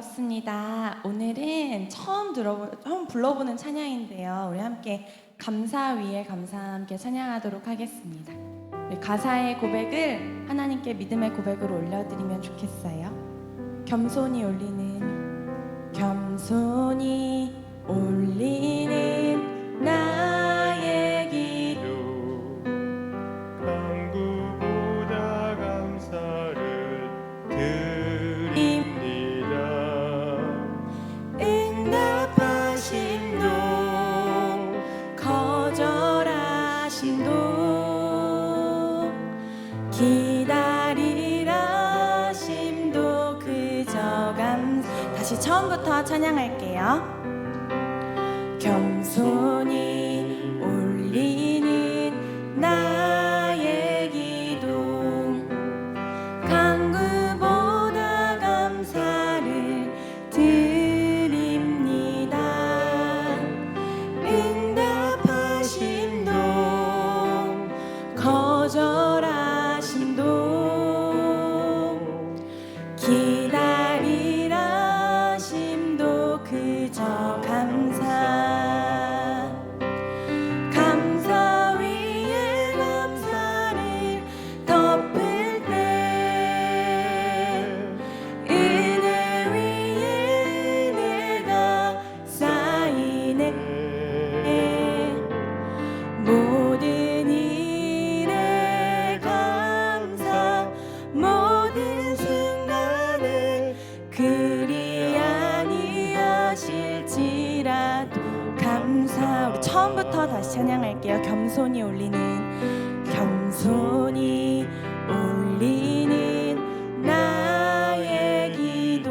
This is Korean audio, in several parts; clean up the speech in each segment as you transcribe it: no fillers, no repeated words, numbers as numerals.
반갑습니다. 오늘은 처음 불러보는 찬양인데요. 우리 함께 감사 위에 감사 함께 찬양하도록 하겠습니다. 우리 가사의 고백을 하나님께 믿음의 고백으로 올려드리면 좋겠어요. 겸손히 올리는 나의 기도, 간구보다 감사를 드립니다. 응답하심도 거절하심도 기다리라 심도 그저 다시 처음부터 찬양할게요. 겸손히 올리는 나의 기도, 간구보다 감사를 드립니다. 응답하심도 거절하심도 기다리라 심도 그저 감사 위에 감사를 덮을 때 은혜 위에 은혜가 쌓이네. 모든 일에 감사, 모든 순간에 그리 아니하실지라도 감사. 우리 처음부터 다시 찬양할게요. 겸손히 올리는 나의 기도,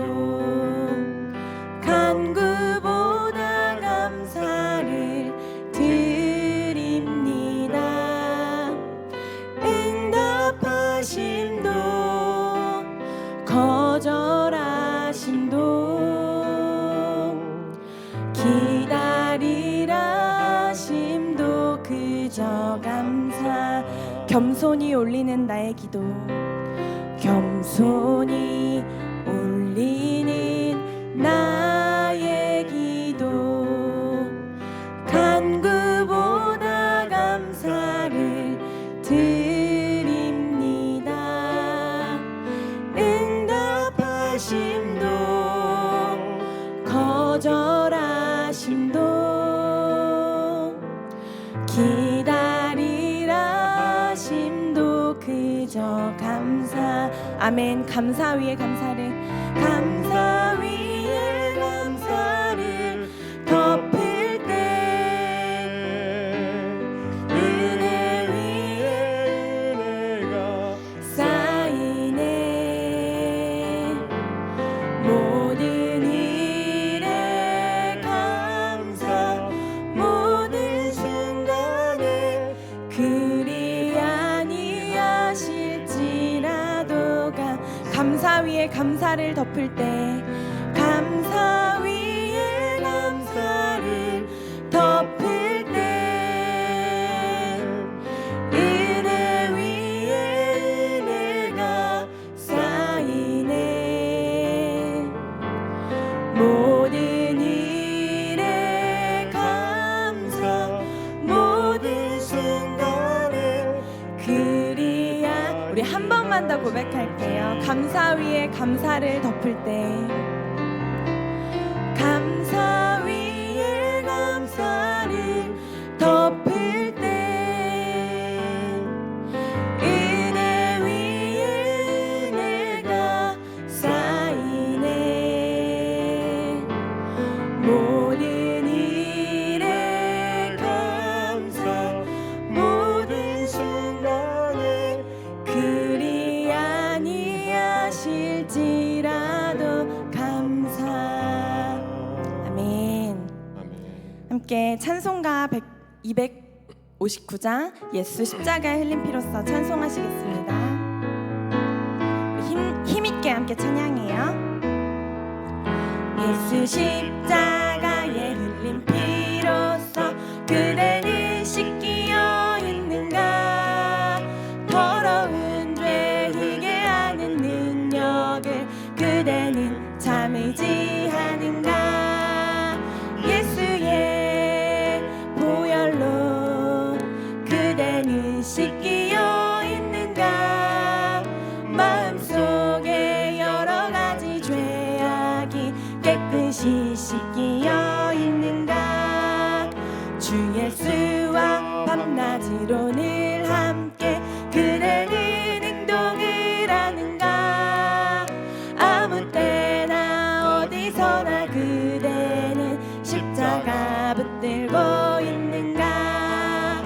간구보다 감사를 드립니다. 응답하심도 거절하심도 기다리라 심도 그저 감사. 겸손히 올리는 나의 기도, 겸손히 올리는 나의 기도, 간구보다 감사를 드립니다. 응답하심도 거절하심도 기다리라 심도 그저 감사. 아멘. 감사 위에 감사를 덮을 때 은혜 위에 은혜가 쌓이네. 모든 일에 감사, 모든 순간에 그리 아니하실지라도 감사 위에 감사를 덮을 때, 감사 위에 감사를 덮을 때 은혜 위에 은혜가 쌓이네. 모든 일에 감사, 모든 순간에 그리야. 우리 한 번만 더 고백할게요. 감사 위에 감사를 덮을 때, 감사 위에 감사를 덮을 때 은혜 위에 은혜가 쌓이네. 모든 일에 감사, 모든 순간에 그리 아니하실지라도 감사. 아멘. 함께 찬송가 259장 예수 십자가의 흘린 피로써 찬송하시겠습니다. 힘있게 함께 찬양해요. 예수 십자가의 흘린 피로써 그대는 씻기어 있는가. 더러운 죄 희게 하는 능력을 그대는 참을지 씻기어 있는가 마음속에 여러 가지 죄악이 깨끗이 씻기어 있는가 주 예수와 밤낮으로 늘 함께 그대는 행동을 하는가 아무 때나 어디서나 그대는 십자가 붙들고 있는가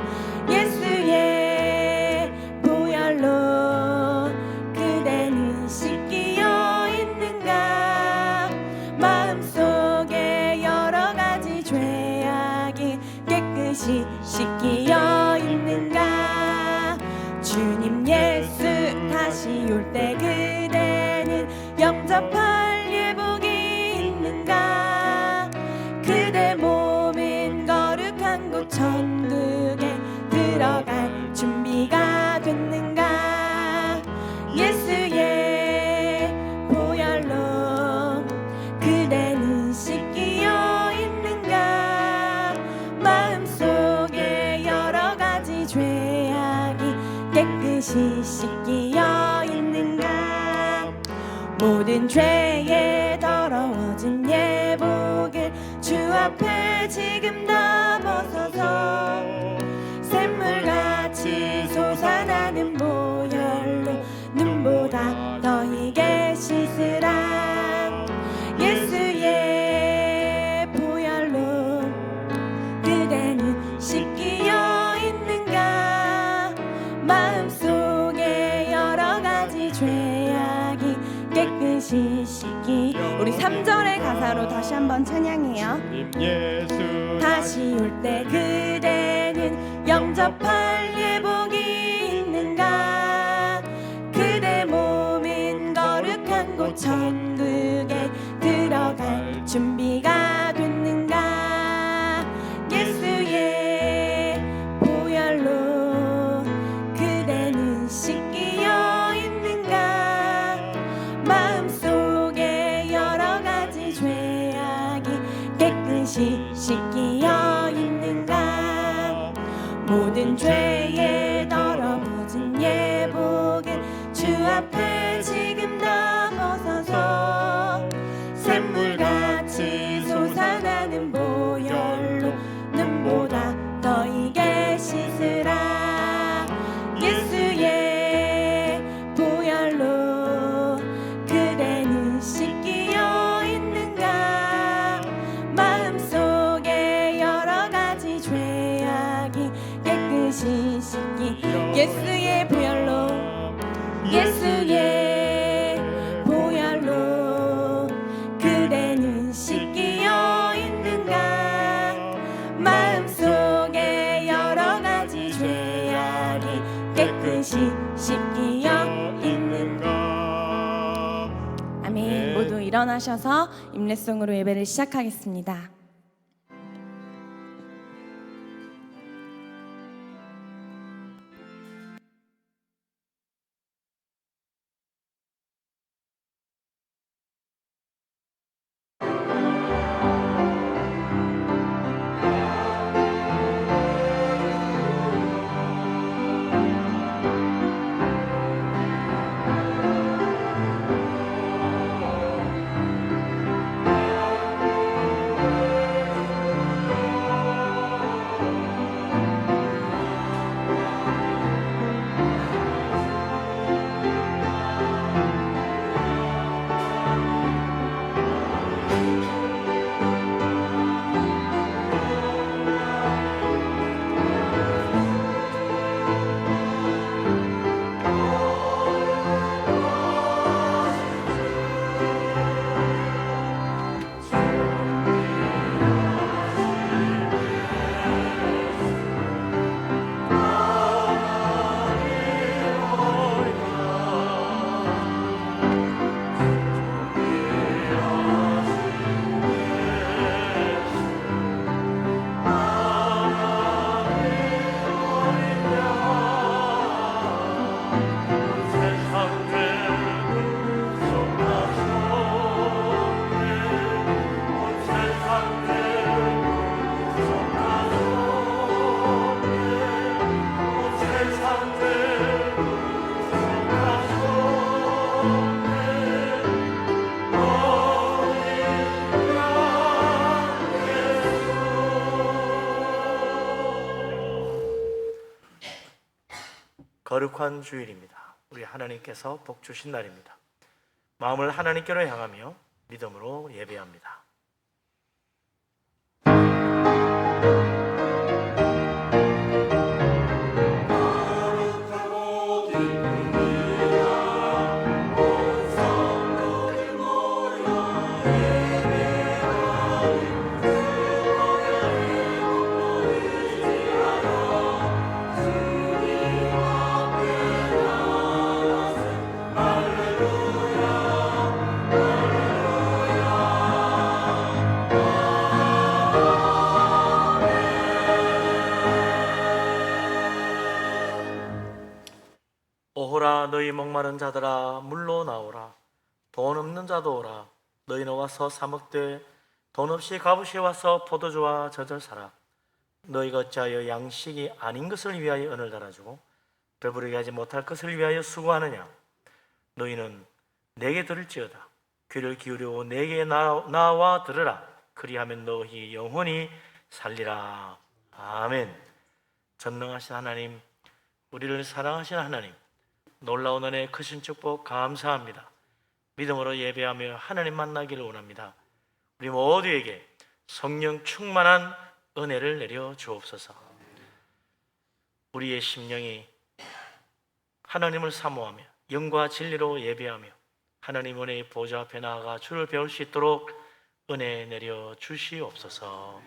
예수의 보혈로 그대는 씻기어 있는가 마음속에 여러 가지 죄악이 깨끗이 씻기어 있는가 주님 예수 다시 올 때 그대는 영접할 예복이 있는가 그대 몸은 거룩한 곳 천국에 들어갈 준비가 됐는가 예수의 보혈로 그대는 씻기어 있는가 마음속에 여러 가지 죄악이 깨끗이 씻기어 있는가 모든 죄에 더러워진 예복을 주 앞에 지금 다 벗어서 샘물같이 솟아나는 보혈로 눈보다 더 이게 씻으라 예수의 보혈로 그대는 씻기어 있는가 마음속에 여러 가지 죄악이 깨끗이 씻기 우리 3절의 가사로 다시 한번 찬양해요 주님 예수 다시 올 때 그대는 영접할 예복이 있는가 그대 몸은 거룩한 곳 천국에 들어갈 준비가 됐는가 예수의 보혈로 그대는 씻기어 있는가 마음속에 여러 가지 죄악이 깨끗이 씻기어 있는가 모든 죄에 더러워진 예복을 주 앞에 지금 다 벗어서 샘물같이 솟아나는 보혈로 눈보다 더 이게 씻으라 예수의 보혈로 그대는 씻기어 있는가 마음속에 여러 가지 죄악이 깨끗이 씻기 예수의 보혈로 예수의 보혈로 그대는 씻기어 있는가 마음속에 여러 가지 죄악이 깨끗이 씻기어 있는가 아멘 모두 일어나셔서 임례송으로 예배를 시작하겠습니다. 거룩한 주일입니다. 우리 하나님께서 복 주신 날입니다. 마음을 하나님께로 향하며 믿음으로 예배합니다. 오호라 너희 목마른 자들아 물로 나오라. 돈 없는 자도 오라. 너희는 와서 사 먹되 돈 없이 값없이 와서 포도주와 젖을 사라. 너희가 어찌하여 양식이 아닌 것을 위하여 은을 달아주고 배부르게 하지 못할 것을 위하여 수고하느냐. 너희는 내게 들을지어다. 귀를 기울이고 내게 나와 들으라. 그리하면 너희 영혼이 살리라. 아멘. 전능하신 하나님, 우리를 사랑하신 하나님, 놀라운 은혜 크신 축복 감사합니다. 믿음으로 예배하며 하나님 만나기를 원합니다. 우리 모두에게 성령 충만한 은혜를 내려 주옵소서. 우리의 심령이 하나님을 사모하며 영과 진리로 예배하며 하나님 은혜의 보좌 앞에 나아가 주를 배울 수 있도록 은혜 내려 주시옵소서.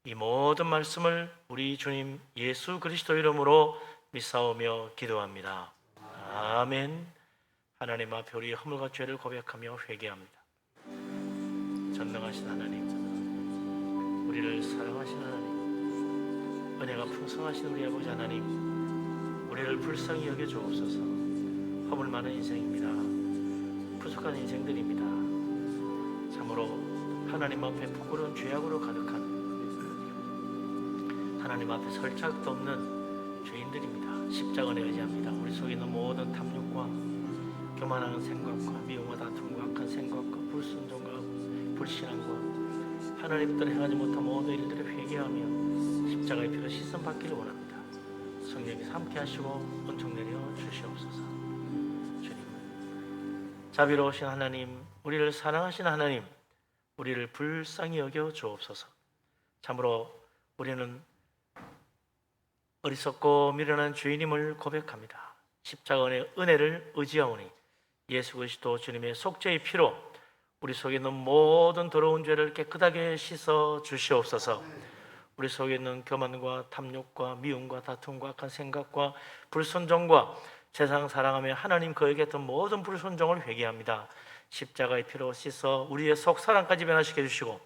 이 모든 말씀을 우리 주님 예수 그리스도 이름으로 믿사오며 기도합니다. 아멘. 하나님 앞에 우리 허물과 죄를 고백하며 회개합니다. 전능하신 하나님, 우리를 사랑하신 하나님, 은혜가 풍성하신 우리 아버지 하나님, 우리를 불쌍히 여겨 주옵소서. 허물 많은 인생입니다. 부족한 인생들입니다. 참으로 하나님 앞에 부끄러운 죄악으로 가득한 하나님 앞에 설 자격도 없는 죄인들입니다. 십자가에 의지합니다. 우리 속에 있는 모든 탐욕과 교만하는 생각과 미움과 다툼과 악한 생각과 불순종과 불신앙과 하나님 뜻대로 행하지 못한 모든 일들을 회개하며 십자가의 피로 씻음 받기를 원합니다. 성령께서 함께 하시고 은총 내려 주시옵소서. 주님, 자비로우신 하나님, 우리를 사랑하신 하나님, 우리를 불쌍히 여겨 주옵소서. 참으로 우리는 어리석고 미련한 죄인임을 고백합니다. 십자가의 은혜를 의지하오니 예수 그리스도 주님의 속죄의 피로 우리 속에 있는 모든 더러운 죄를 깨끗하게 씻어 주시옵소서. 우리 속에 있는 교만과 탐욕과 미움과 다툼과 악한 생각과 불순종과 세상 사랑하며 하나님 거에게 했던 모든 불순종을 회개합니다. 십자가의 피로 씻어 우리의 속사랑까지 변화시켜 주시고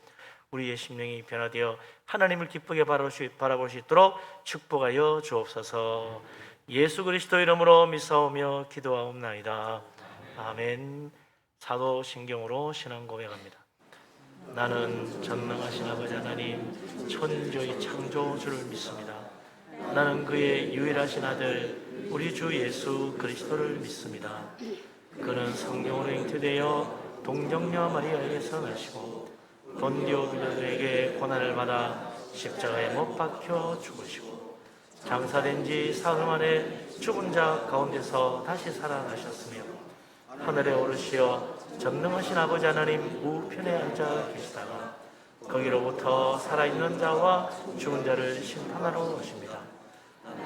우리의 심령이 변화되어 하나님을 기쁘게 바라볼 수 있도록 축복하여 주옵소서. 예수 그리스도 이름으로 믿사오며 기도하옵나이다. 아멘. 사도신경으로 신앙 고백합니다. 나는 전능하신 아버지 하나님 천지의 창조주를 믿습니다. 나는 그의 유일하신 아들 우리 주 예수 그리스도를 믿습니다. 그는 성령으로 잉태되어 동정녀 마리아에게서 나시고 본디오 빌라도에게 고난을 받아 십자가에 못 박혀 죽으시고 장사된 지 사흘 만에 죽은 자 가운데서 다시 살아나셨으며 하늘에 오르시어 전능하신 아버지 하나님 우편에 앉아 계시다가 거기로부터 살아있는 자와 죽은 자를 심판하러 오십니다.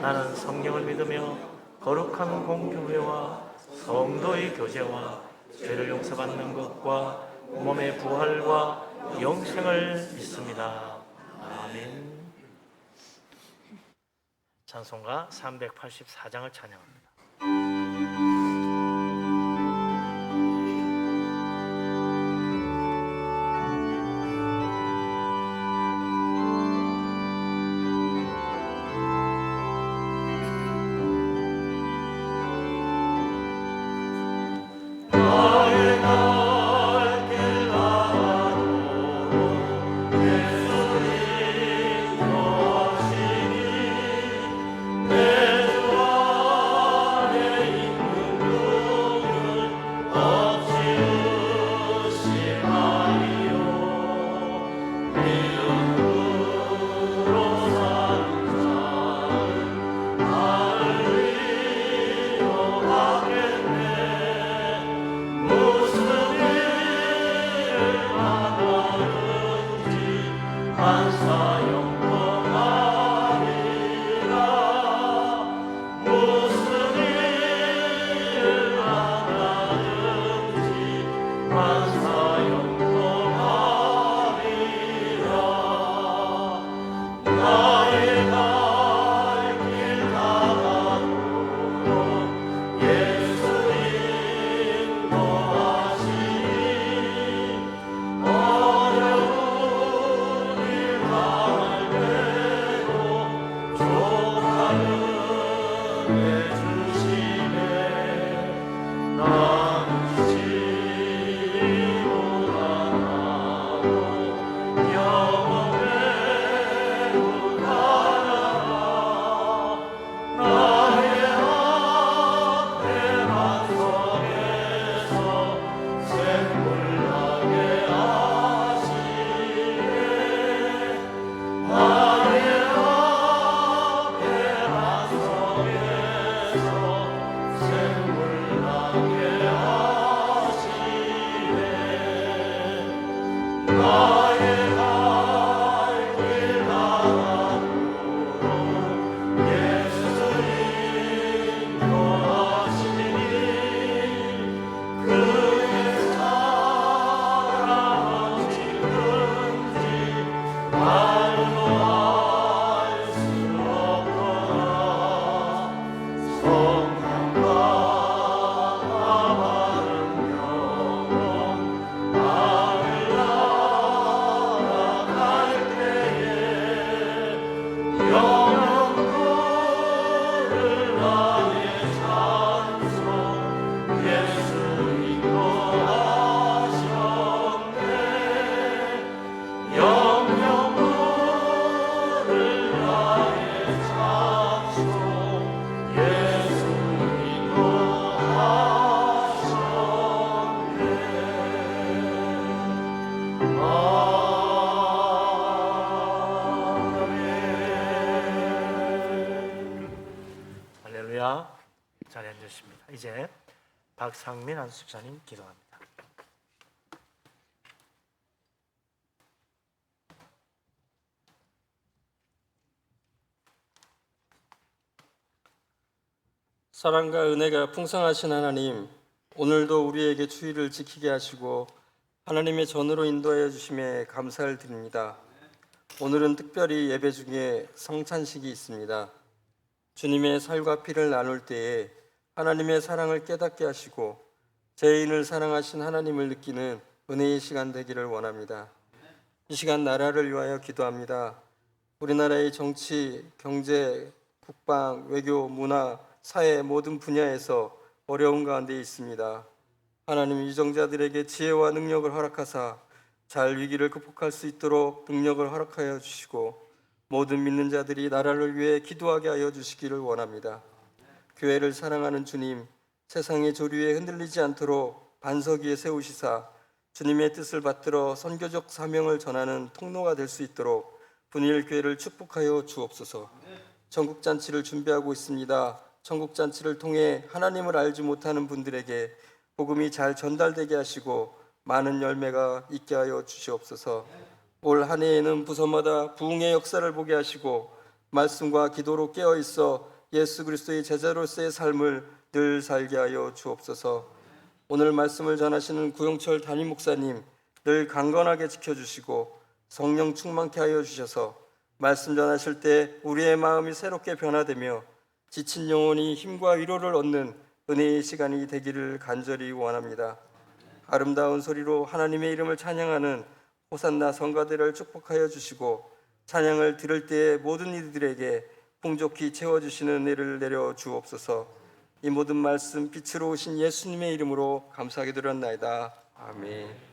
나는 성령을 믿으며 거룩한 공교회와 성도의 교제와 죄를 용서받는 것과 몸의 부활과 영생을 믿습니다. 아멘. 찬송가 384장을 찬양합니다. 내 주 안에 있는 할렐루야. 자리에 앉으십니다. 이제 박상민 안수자님 기도합니다. 사랑과 은혜가 풍성하신 하나님, 오늘도 우리에게 주의를 지키게 하시고 하나님의 전으로 인도하여 주심에 감사를 드립니다. 오늘은 특별히 예배 중에 성찬식이 있습니다. 주님의 살과 피를 나눌 때에 하나님의 사랑을 깨닫게 하시고 죄인을 사랑하신 하나님을 느끼는 은혜의 시간 되기를 원합니다. 이 시간 나라를 위하여 기도합니다. 우리나라의 정치, 경제, 국방, 외교, 문화, 사회 모든 분야에서 어려운 가운데 있습니다. 하나님, 유정자들에게 지혜와 능력을 허락하사 잘 위기를 극복할 수 있도록 능력을 허락하여 주시고 모든 믿는 자들이 나라를 위해 기도하게 하여 주시기를 원합니다. 교회를 사랑하는 주님, 세상의 조류에 흔들리지 않도록 반석 위에 세우시사 주님의 뜻을 받들어 선교적 사명을 전하는 통로가 될 수 있도록 분일교회를 축복하여 주옵소서. 천국잔치를 준비하고 있습니다. 천국잔치를 통해 하나님을 알지 못하는 분들에게 복음이 잘 전달되게 하시고 많은 열매가 있게 하여 주시옵소서. 올 한 해에는 부서마다 부흥의 역사를 보게 하시고 말씀과 기도로 깨어 있어 예수 그리스도의 제자로서의 삶을 늘 살게 하여 주옵소서. 오늘 말씀을 전하시는 구용철 담임 목사님 늘 강건하게 지켜주시고 성령 충만케 하여 주셔서 말씀 전하실 때 우리의 마음이 새롭게 변화되며 지친 영혼이 힘과 위로를 얻는 은혜의 시간이 되기를 간절히 원합니다. 아름다운 소리로 하나님의 이름을 찬양하는 호산나 성가대를 축복하여 주시고 찬양을 들을 때에 모든 이들에게 풍족히 채워주시는 은혜를 내려 주옵소서. 이 모든 말씀 빛으로 오신 예수님의 이름으로 감사하게 드렸나이다. 아멘.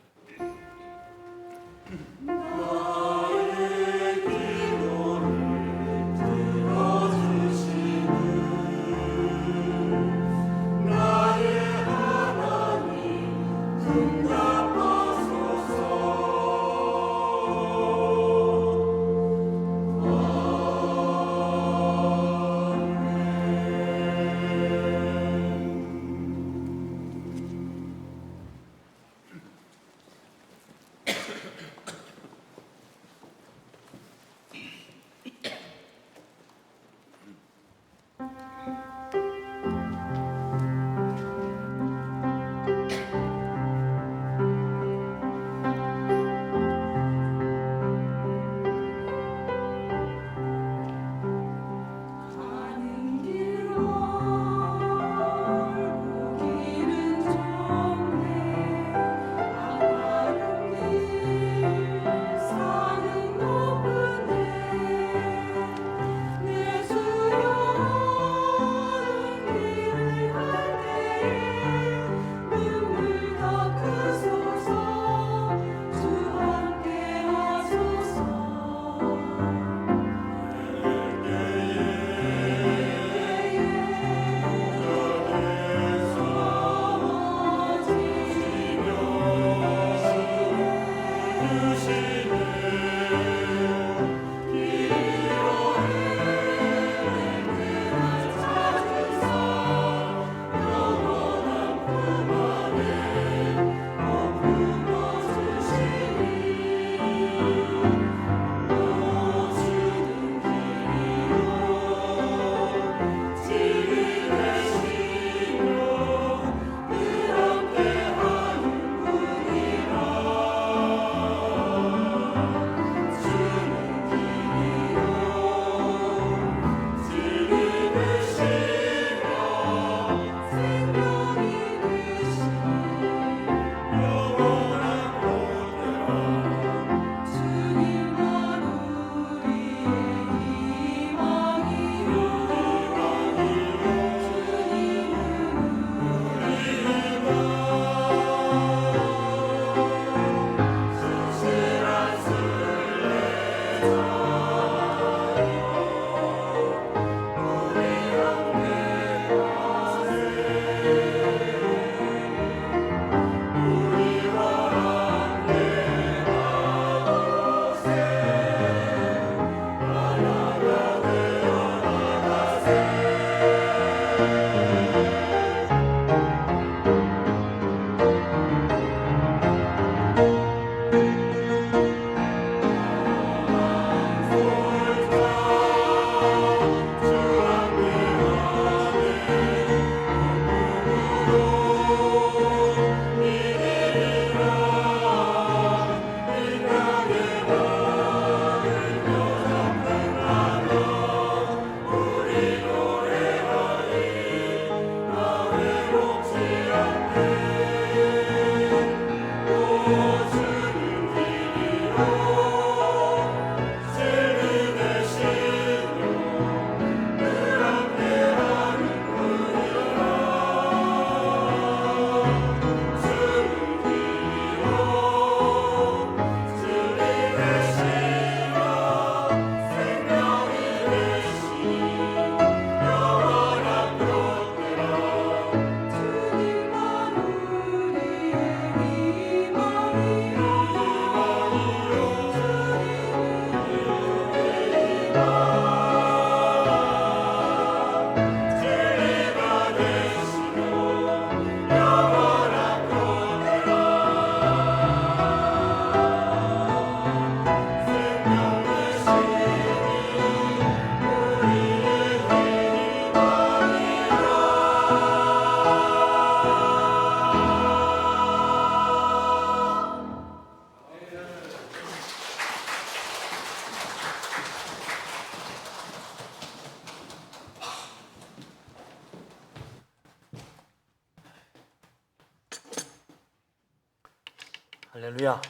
할렐루야.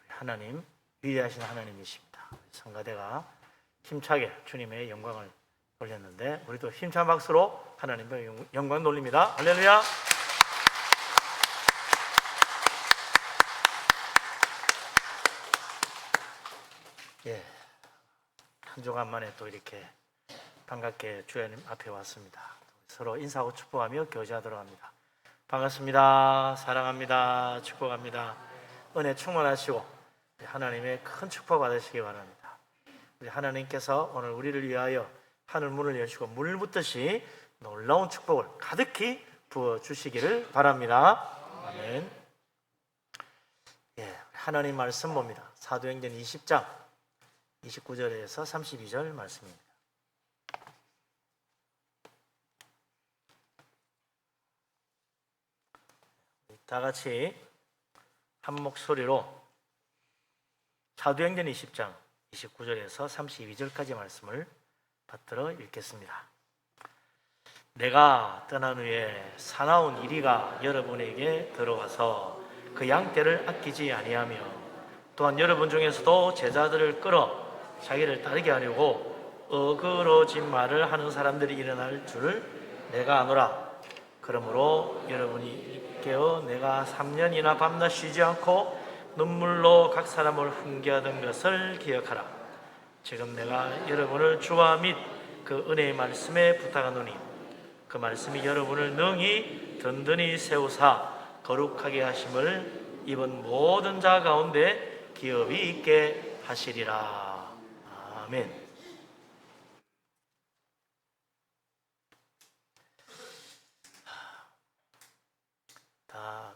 하나님, 위대하신 하나님이십니다. 성가대가 힘차게 주님의 영광을 돌렸는데 우리도 힘찬 박수로 하나님의 영광 돌립니다. 할렐루야. 예, 한 주간 만에 또 이렇게 반갑게 주님 앞에 왔습니다. 서로 인사하고 축복하며 교제하도록 합니다. 반갑습니다. 사랑합니다. 축복합니다. 은혜 충만하시고 하나님의 큰 축복 받으시기 바랍니다. 우리 하나님께서 오늘 우리를 위하여 하늘 문을 여시고 물 붓듯이 놀라운 축복을 가득히 부어주시기를 바랍니다. 아멘. 예, 하나님 말씀 봅니다. 사도행전 20장 29절에서 32절 말씀입니다. 다 같이 한 목소리로 사도행전 20장 29절에서 32절까지 말씀을 받들어 읽겠습니다. 내가 떠난 후에 사나운 이리가 여러분에게 들어와서 그 양떼를 아끼지 아니하며 또한 여러분 중에서도 제자들을 끌어 자기를 따르게 하려고 어그러진 말을 하는 사람들이 일어날 줄을 내가 아노라. 그러므로 여러분이 깨어 내가 3년이나 밤낮 쉬지 않고 눈물로 각 사람을 훈계하던 것을 기억하라. 지금 내가 여러분을 주와 및 그 은혜의 말씀에 부탁하노니 그 말씀이 여러분을 능히 든든히 세우사 거룩하게 하심을 입은 모든 자 가운데 기업이 있게 하시리라. 아멘. 다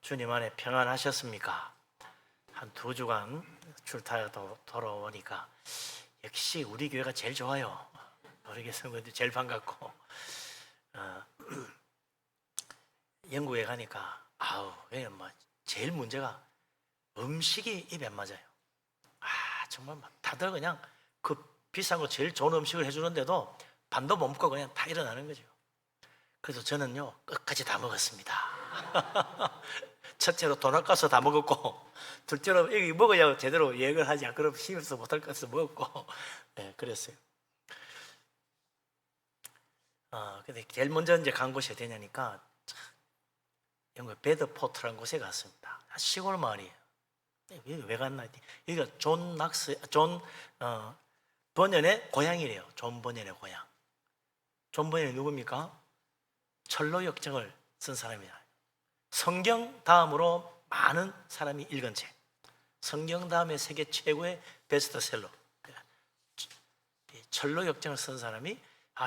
주님 안에 평안하셨습니까? 한 2주간 출타에 돌아오니까 역시 우리 교회가 제일 좋아요. 우리 교회 성도들 제일 반갑고 영국에 가니까 뭐 제일 문제가 음식이 입에 안 맞아요. 정말 다들 그냥 그 비싼 거 제일 좋은 음식을 해주는데도 반도 못 먹고 그냥 다 일어나는 거죠. 그래서 저는요 끝까지 다 먹었습니다. 첫째로 돈 아까워서 다 먹었고, 둘째로 여기 먹어야 제대로 예약을 하지, 그럼 힘없어 못할 것 같아서 먹었고, 네, 그랬어요. 근데 제일 먼저 이제 간 곳이 어디냐니까 영국 베드포트라는 곳에 갔습니다. 시골 마을이에요. 왜 갔나 했더니 여기가 존 버년의 고향이래요. 존 버년의 고향. 존 버년이 누굽니까? 철로 역정을 쓴 사람이야. 성경 다음으로 많은 사람이 읽은 책, 성경 다음에 세계 최고의 베스트셀러, 철로 역정을 쓴 사람이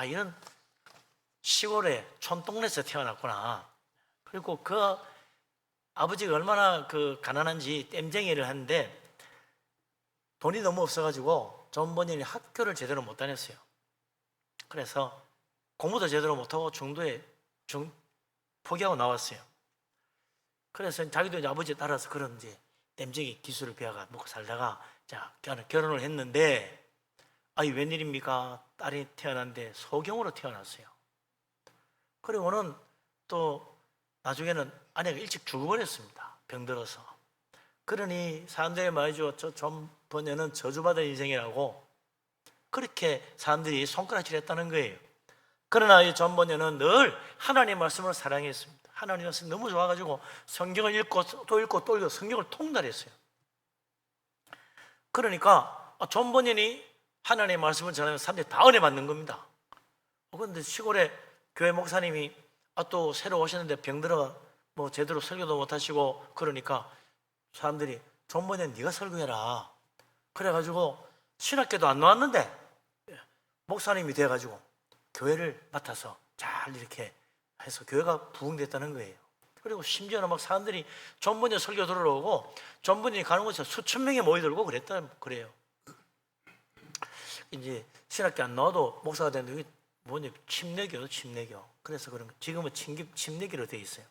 이런 시골의 촌동네에서 태어났구나. 그리고 그 아버지가 얼마나 그 가난한지 땜쟁이를 하는데 돈이 너무 없어가지고 존 버년이 학교를 제대로 못 다녔어요. 그래서 공부도 제대로 못하고 중도에 포기하고 나왔어요. 그래서 자기도 이제 아버지 따라서 그런 이제 땜쟁이 기술을 배워가 먹고 살다가 결혼을 했는데 웬일입니까? 딸이 태어났는데 소경으로 태어났어요. 그리고는 또 나중에는 아내가 일찍 죽어버렸습니다. 병들어서. 그러니 사람들이 말이죠. 존 버년은 저주받은 인생이라고 그렇게 사람들이 손가락질했다는 거예요. 그러나 이 존 버년은 늘 하나님 말씀을 사랑했습니다. 하나님 말씀이 너무 좋아가지고 성경을 읽고 또 읽고 또 읽고 성경을 통달했어요. 그러니까 존 버년이 하나님의 말씀을 전하면 사람들이 다 은혜 받는 겁니다. 그런데 시골에 교회 목사님이 또 새로 오셨는데 병들어 뭐 제대로 설교도 못하시고 그러니까 사람들이 존 버년 네가 설교해라. 그래가지고 신학교도 안 나왔는데 목사님이 돼가지고 교회를 맡아서 잘 이렇게 해서 교회가 부흥됐다는 거예요. 그리고 심지어는 막 사람들이 존 버년 설교 들으러 오고 존 버년이 가는 곳에 수천 명이 모이들고 그래요. 이제 신학교 안 나와도 목사가 되는데 이게 뭐냐, 침례교. 그래서 그런 거. 지금은 침례교로 되어 있어요.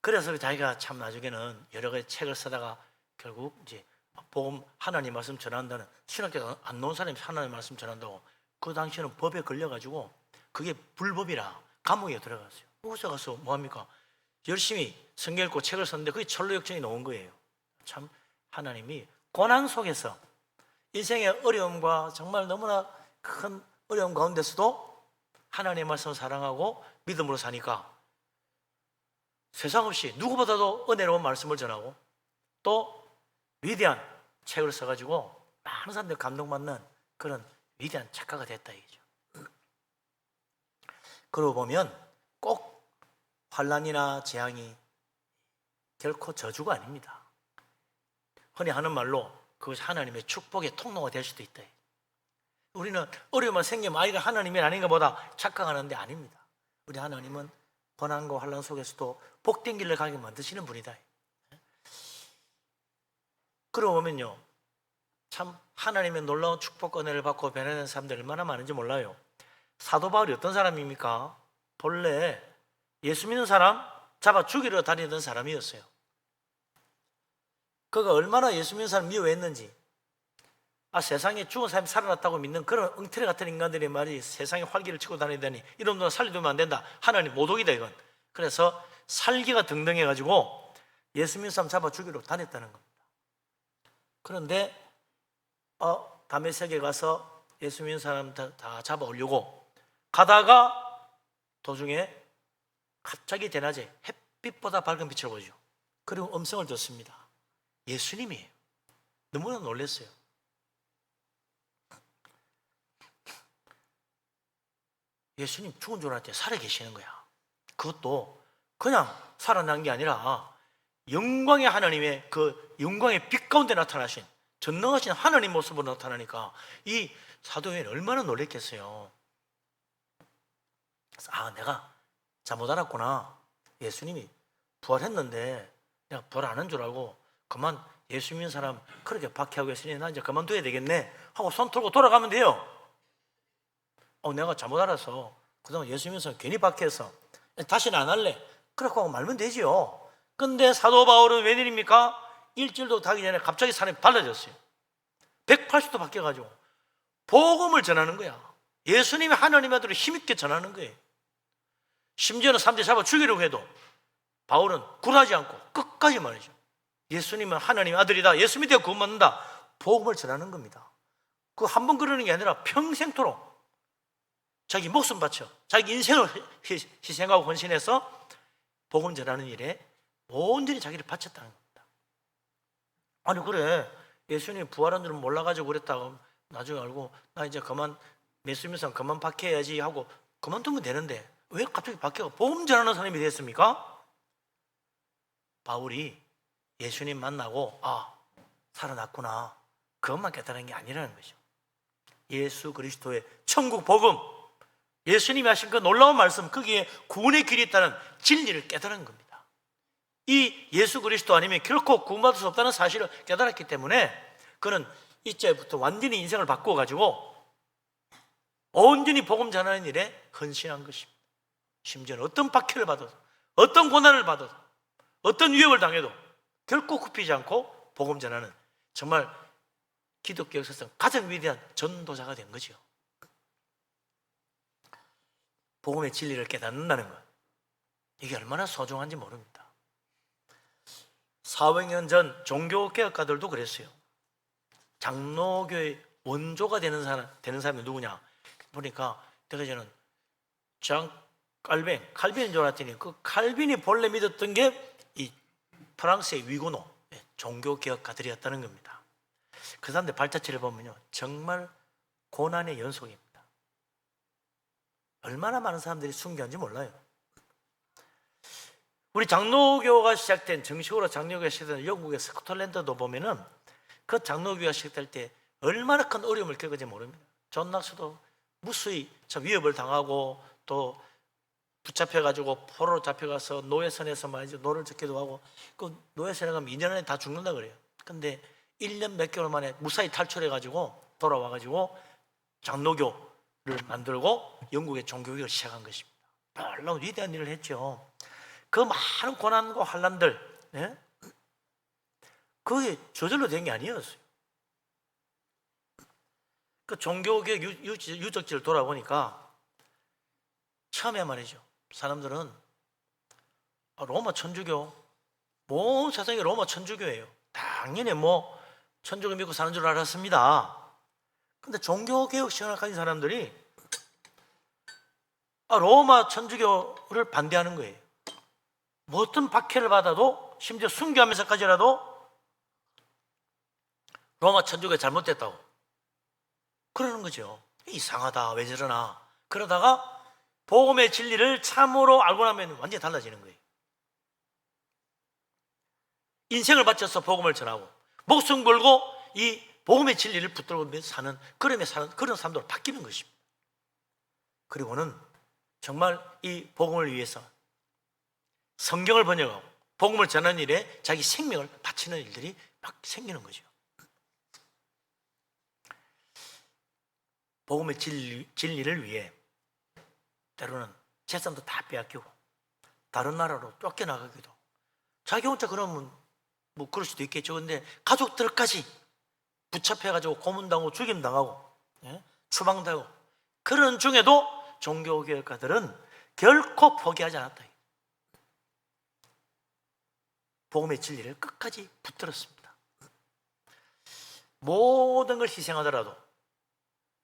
그래서 자기가 참 나중에는 여러 가지 책을 쓰다가 결국 이제 복음 하나님 말씀 전한다는, 신학교 안 나온 사람이 하나님 말씀 전한다고 그 당시에는 법에 걸려가지고 그게 불법이라 감옥에 들어갔어요. 그곳에 가서 뭐합니까? 열심히 성경 읽고 책을 썼는데 그게 철로 역전이 나온 거예요. 참 하나님이 고난 속에서 인생의 어려움과 정말 너무나 큰 어려움 가운데서도 하나님의 말씀을 사랑하고 믿음으로 사니까 세상 없이 누구보다도 은혜로운 말씀을 전하고 또 위대한 책을 써가지고 많은 사람들 감동받는 그런 위대한 작가가 됐다 이거죠. 그러고 보면 꼭 환난이나 재앙이 결코 저주가 아닙니다. 흔히 하는 말로 그것이 하나님의 축복의 통로가 될 수도 있다. 우리는 어려움만 생기면 아이가 하나님이 아닌가 보다 착각하는데 아닙니다. 우리 하나님은 고난과 환난 속에서도 복된 길을 가게 만드시는 분이다. 그러고 보면요, 참 하나님의 놀라운 축복 은혜를 받고 변화된 사람들 얼마나 많은지 몰라요. 사도 바울이 어떤 사람입니까? 본래 예수 믿는 사람 잡아 죽이러 다니던 사람이었어요. 그가 얼마나 예수 믿는 사람 미워했는지, 세상에 죽은 사람이 살아났다고 믿는 그런 엉터리 같은 인간들이 말이 세상에 활기를 치고 다니다니 이런 놈 살려두면 안 된다. 하나님 모독이다 이건. 그래서 살기가 등등해가지고 예수 믿는 사람 잡아 죽이러 다녔다는 겁니다. 그런데 다메섹에 가서 예수 믿는 사람 다 잡아오려고 가다가 도중에 갑자기 대낮에 햇빛보다 밝은 빛을 보죠. 그리고 음성을 듣습니다. 예수님이에요. 너무나 놀랐어요. 예수님 죽은 줄 알았더니 살아 계시는 거야. 그것도 그냥 살아난 게 아니라 영광의 하나님의 그 영광의 빛 가운데 나타나신 전능하신 하나님 모습으로 나타나니까 이 사도 요한이 얼마나 놀랬겠어요. 내가 잘못 알았구나. 예수님이 부활했는데 내가 부활 안 한 줄 알고 그만 예수 믿는 사람 그렇게 박해하고 있으니 나 이제 그만둬야 되겠네 하고 손 털고 돌아가면 돼요. 내가 잘못 알아서 그동안 예수 믿는 사람 괜히 박해해서 다시는 안 할래 그렇게 하고 말면 되지요. 근데 사도 바울은 웬일입니까? 일주일도 가기 전에 갑자기 사람이 달라졌어요. 180도 바뀌어가지고 복음을 전하는 거야. 예수님이 하나님의 아들을 힘있게 전하는 거예요. 심지어는 사람들이 잡아 죽이려고 해도 바울은 굴하지 않고 끝까지 말이죠. 예수님은 하나님의 아들이다. 예수 믿어 구원받는다. 복음을 전하는 겁니다. 그 한 번 그러는 게 아니라 평생토록 자기 목숨 바쳐 자기 인생을 희생하고 헌신해서 복음 전하는 일에 온전히 자기를 바쳤다는 겁니다. 아니 그래 예수님 부활한 줄은 몰라가지고 그랬다고 나중에 알고 나 이제 그만 예수 믿는 사람 그만 박해야지 하고 그만두면 되는데 왜 갑자기 박해가 복음 전하는 사람이 됐습니까? 바울이 예수님 만나고 살아났구나 그것만 깨달은 게 아니라는 거죠. 예수 그리스도의 천국 복음 예수님이 하신 그 놀라운 말씀 거기에 구원의 길이 있다는 진리를 깨달은 겁니다. 이 예수 그리스도 아니면 결코 구원받을 수 없다는 사실을 깨달았기 때문에 그는 이때부터 완전히 인생을 바꾸어가지고 온전히 복음 전하는 일에 헌신한 것입니다. 심지어는 어떤 박해를 받아도 어떤 고난을 받아도 어떤 위협을 당해도 결코 굽히지 않고 복음 전하는 정말 기독교 역사상 가장 위대한 전도자가 된 거죠. 복음의 진리를 깨닫는다는 것 이게 얼마나 소중한지 모릅니다. 400년 전 종교개혁가들도 그랬어요. 장로교의 원조가 되는 사람이 누구냐 보니까 내가 저는 칼빈인 줄 알았더니 그 칼빈이 본래 믿었던 게 이 프랑스의 위고노 종교개혁가들이었다는 겁니다. 그 사람들 발자취를 보면요 정말 고난의 연속입니다. 얼마나 많은 사람들이 순교한지 몰라요. 우리 장로교가 시작된 정식으로 장로교가 시작된 영국의 스코틀랜드도 보면은 그 장로교가 시작될 때 얼마나 큰 어려움을 겪은지 모릅니다. 존 낙스도 무수히 위협을 당하고 또 붙잡혀가지고 포로로 잡혀가서 노예선에서 말이죠 노를 젓기도 하고 그 노예선에 가면 2년 안에 다 죽는다 그래요. 근데 1년 몇 개월 만에 무사히 탈출해가지고 돌아와가지고 장로교를 만들고 영국의 종교개혁을 시작한 것입니다. 놀라운 위대한 일을 했죠. 그 많은 고난과 환난들 그게 저절로 된 게 아니었어요. 그 종교개혁 유적지를 돌아보니까 처음에 말이죠 사람들은 로마 천주교, 온 세상이 로마 천주교예요. 당연히 뭐 천주교 믿고 사는 줄 알았습니다. 근데 종교개혁 신앙을 가진 사람들이 로마 천주교를 반대하는 거예요. 뭐 어떤 박해를 받아도, 심지어 순교하면서까지라도 로마 천주교가 잘못됐다고 그러는 거죠. 이상하다, 왜 저러나. 그러다가 복음의 진리를 참으로 알고 나면 완전히 달라지는 거예요. 인생을 바쳐서 복음을 전하고 목숨 걸고 이 복음의 진리를 붙들고 사는, 그런 사람들로 바뀌는 것입니다. 그리고는 정말 이 복음을 위해서 성경을 번역하고 복음을 전하는 일에 자기 생명을 바치는 일들이 막 생기는 거죠. 복음의 진리를 위해 때로는 재산도 다 빼앗기고 다른 나라로 쫓겨나가기도, 자기 혼자 그러면 뭐 그럴 수도 있겠죠. 근데 가족들까지 붙잡혀가지고 고문당하고 죽임당하고, 추방당하고, 그런 중에도 종교개혁가들은 결코 포기하지 않았다. 복음의 진리를 끝까지 붙들었습니다. 모든 걸 희생하더라도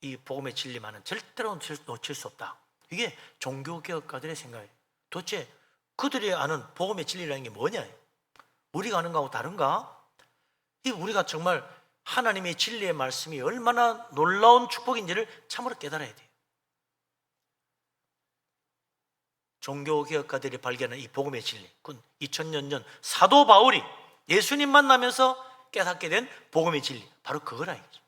이 복음의 진리만은 절대로 놓칠 수 없다. 이게 종교개혁가들의 생각이에요. 도대체 그들이 아는 복음의 진리라는 게 뭐냐? 우리가 아는 거하고 다른가? 이 우리가 정말 하나님의 진리의 말씀이 얼마나 놀라운 축복인지를 참으로 깨달아야 돼요. 종교개혁가들이 발견한 이 복음의 진리, 그건 2000년 전 사도 바울이 예수님 만나면서 깨닫게 된 복음의 진리, 바로 그거라 이거죠.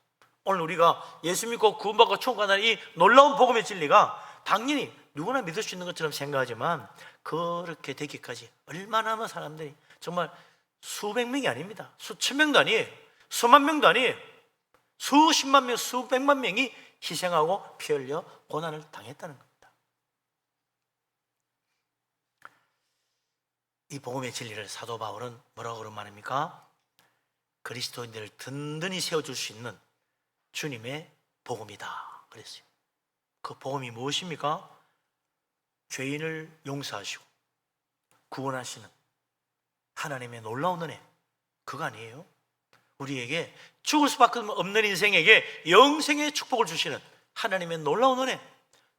오늘 우리가 예수 믿고 구원받고 천국 가는 이 놀라운 복음의 진리가 당연히 누구나 믿을 수 있는 것처럼 생각하지만, 그렇게 되기까지 얼마나 많은 사람들이, 정말 수백 명이 아닙니다, 수천 명도 아니에요, 수만 명도 아니에요, 수십만 명, 수백만 명이 희생하고 피 흘려 고난을 당했다는 겁니다. 이 복음의 진리를 사도 바울은 뭐라고 그런 말입니까? 그리스도인들을 든든히 세워줄 수 있는 주님의 복음이다 그랬어요. 그 복음이 무엇입니까? 죄인을 용서하시고 구원하시는 하나님의 놀라운 은혜, 그거 아니에요? 우리에게 죽을 수밖에 없는 인생에게 영생의 축복을 주시는 하나님의 놀라운 은혜,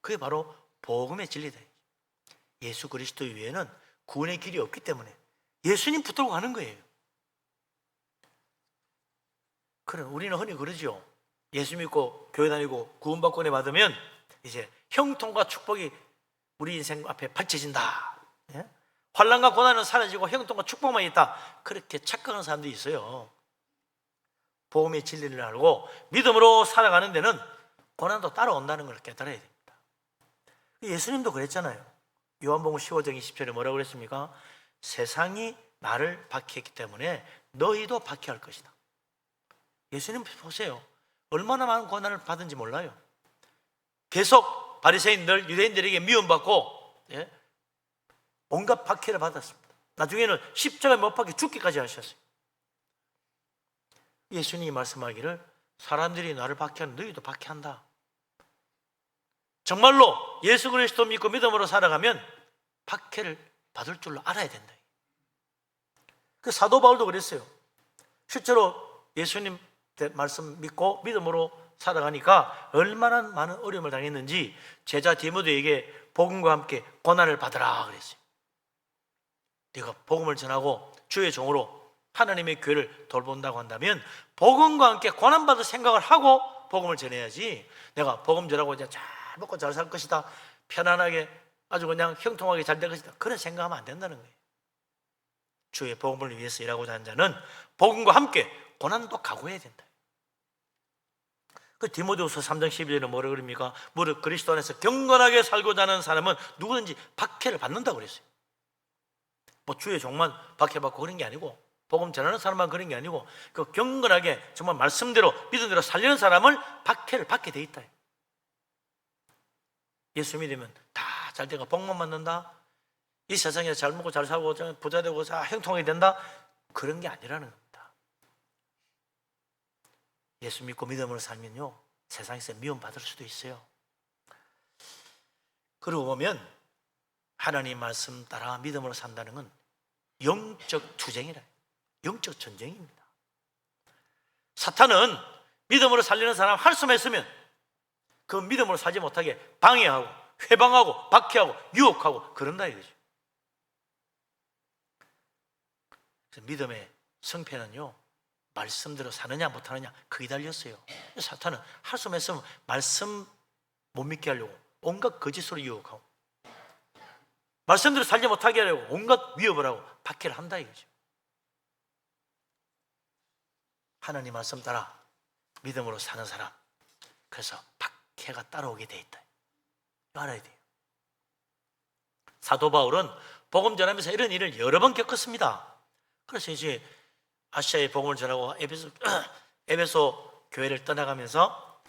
그게 바로 복음의 진리다. 예수 그리스도 위에는 구원의 길이 없기 때문에 예수님 붙들고 가는 거예요. 그럼 우리는 흔히 그러죠. 예수 믿고 교회 다니고 구원받고 은혜 받으면 이제 형통과 축복이 우리 인생 앞에 펼쳐진다. 환난과 고난은 사라지고 형통과 축복만 있다. 그렇게 착각하는 사람들이 있어요. 복음의 진리를 알고 믿음으로 살아가는 데는 고난도 따라온다는 걸 깨달아야 됩니다. 예수님도 그랬잖아요. 요한복음 15장 20절에 뭐라고 그랬습니까? 세상이 나를 박해했기 때문에 너희도 박해할 것이다. 예수님 보세요. 얼마나 많은 고난을 받은지 몰라요. 계속 바리새인들, 유대인들에게 미움받고 온갖 박해를 받았습니다. 나중에는 십자가에 못 박혀 죽기까지 하셨어요. 예수님이 말씀하기를 사람들이 나를 박해하는 너희도 박해한다. 정말로 예수 그리스도 믿고 믿음으로 살아가면 박해를 받을 줄로 알아야 된다. 그 사도 바울도 그랬어요. 실제로 예수님 말씀 믿고 믿음으로 살아가니까 얼마나 많은 어려움을 당했는지 제자 디모데에게 복음과 함께 고난을 받으라 그랬어요. 네가 복음을 전하고 주의 종으로 하나님의 교회를 돌본다고 한다면 복음과 함께 고난받을 생각을 하고 복음을 전해야지, 내가 복음 전하고 이제 잘 먹고 잘 살 것이다, 편안하게 아주 그냥 형통하게 잘 될 것이다, 그런 생각하면 안 된다는 거예요. 주의 복음을 위해서 일하고자 하는 자는 복음과 함께 고난도 각오해야 된다. 그 디모데후서 3장 12절에 뭐라 그럽니까? 무릇 그리스도 안에서 경건하게 살고자 하는 사람은 누구든지 박해를 받는다고 그랬어요. 뭐 주의 종만 박해받고 그런 게 아니고, 복음 전하는 사람만 그런 게 아니고, 그 경건하게 정말 말씀대로 믿음대로 살리는 사람을 박해를 받게 돼 있다. 예수 믿으면 다 잘 되고 복만 받는다, 이 세상에 잘 먹고 잘 살고 부자 되고 형통하게 된다, 그런 게 아니라는 겁니다. 예수 믿고 믿음으로 살면요 세상에서 미움받을 수도 있어요. 그러고 보면 하나님 말씀 따라 믿음으로 산다는 건 영적 투쟁이라, 영적 전쟁입니다. 사탄은 믿음으로 살리는 사람 할 수만 있으면 그 믿음으로 살지 못하게 방해하고 회방하고 박해하고 유혹하고 그런다 이거죠. 그래서 믿음의 성패는요, 말씀대로 사느냐 못하느냐 그게 달렸어요. 사탄은 할 수만 있으면 말씀 못 믿게 하려고 온갖 거짓으로 유혹하고 말씀대로 살지 못하게 하려고 온갖 위협을 하고 박해를 한다 이거죠. 하나님 말씀 따라 믿음으로 사는 사람, 그래서 박해가 따라오게 돼 있다. 이거 알아야 돼요. 사도 바울은 복음 전하면서 이런 일을 여러 번 겪었습니다. 그래서 이제 아시아에 복음을 전하고 에베소 교회를 떠나가면서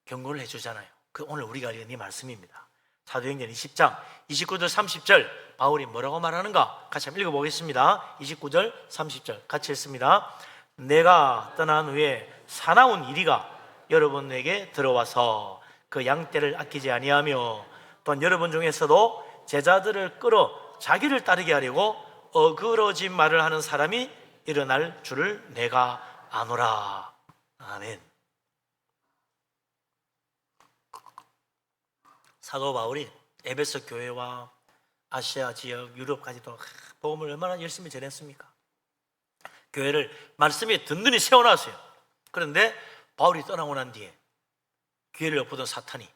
경고를 해주잖아요. 그 오늘 우리가 읽은 이 말씀입니다. 사도행전 20장 29절 30절 바울이 뭐라고 말하는가 같이 한번 읽어보겠습니다. 29절 30절 같이 읽습니다. 내가 떠난 후에 사나운 이리가 여러분에게 들어와서 그 양떼를 아끼지 아니하며 또한 여러분 중에서도 제자들을 끌어 자기를 따르게 하려고 어그러진 말을 하는 사람이 일어날 줄을 내가 아노라. 아멘. 사도 바울이 에베소 교회와 아시아 지역, 유럽까지도 복음을 얼마나 열심히 전했습니까? 교회를 말씀에 든든히 세워놨어요. 그런데 바울이 떠나고 난 뒤에 교회를 엿보던 사탄이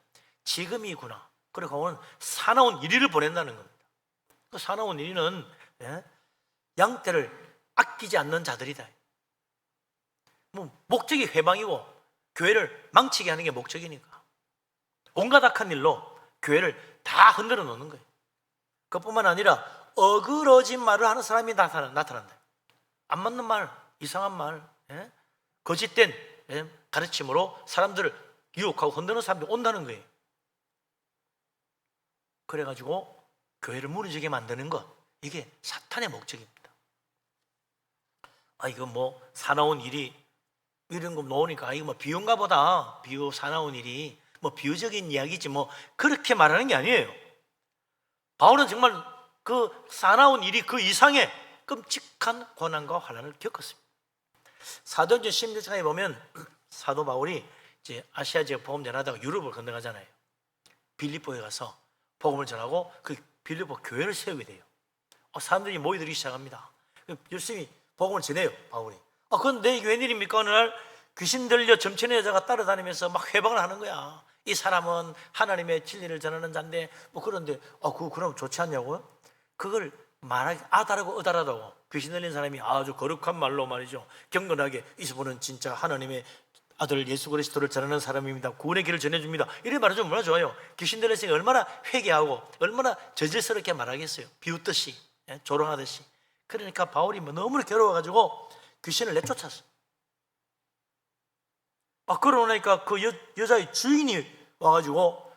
지금이구나, 그러고 오늘 사나운 이리를 보낸다는 겁니다. 그 사나운 이리는 양떼를 아끼지 않는 자들이다. 목적이 회방이고 교회를 망치게 하는 게 목적이니까 온갖 악한 일로 교회를 다 흔들어 놓는 거예요. 그뿐만 아니라 어그러진 말을 하는 사람이 나타난다. 안 맞는 말, 이상한 말, 거짓된 가르침으로 사람들을 유혹하고 흔드는 사람들이 온다는 거예요. 그래가지고 교회를 무너지게 만드는 것, 이게 사탄의 목적입니다. 이거 뭐 사나운 일이 이런 거 나오니까 이거 뭐 비유인가 보다, 비유 사나운 일이 뭐 비유적인 이야기지 뭐 그렇게 말하는 게 아니에요. 바울은 정말 그 사나운 일이 그 이상의 끔찍한 고난과 환난을 겪었습니다. 사도행전 16장에 보면 사도 바울이 이제 아시아 지역 복음 전하다가 유럽을 건너가잖아요. 빌립보에 가서 복음을 전하고 그 빌립보 교회를 세우게 돼요. 사람들이 모이들기 시작합니다. 열심히 복음을 전해요, 바울이. 그건 내 웬일입니까? 어느 날 귀신 들려 점치는 여자가 따라다니면서 막 회방을 하는 거야. 이 사람은 하나님의 진리를 전하는 자인데 뭐 그런데 그거 그럼 좋지 않냐고요? 그걸 말하기 아다르고 어다르다고 귀신 들린 사람이 아주 거룩한 말로 말이죠, 경건하게 이분은 진짜 하나님의 아들 예수 그리스도를 전하는 사람입니다, 구원의 길을 전해줍니다, 이래 말해주면 얼마나 좋아요. 귀신 들렸으니 얼마나 회개하고 얼마나 저질스럽게 말하겠어요. 비웃듯이, 조롱하듯이. 그러니까 바울이 너무 괴로워가지고 귀신을 내쫓았어. 그러고 나니까 그 여자의 주인이 와가지고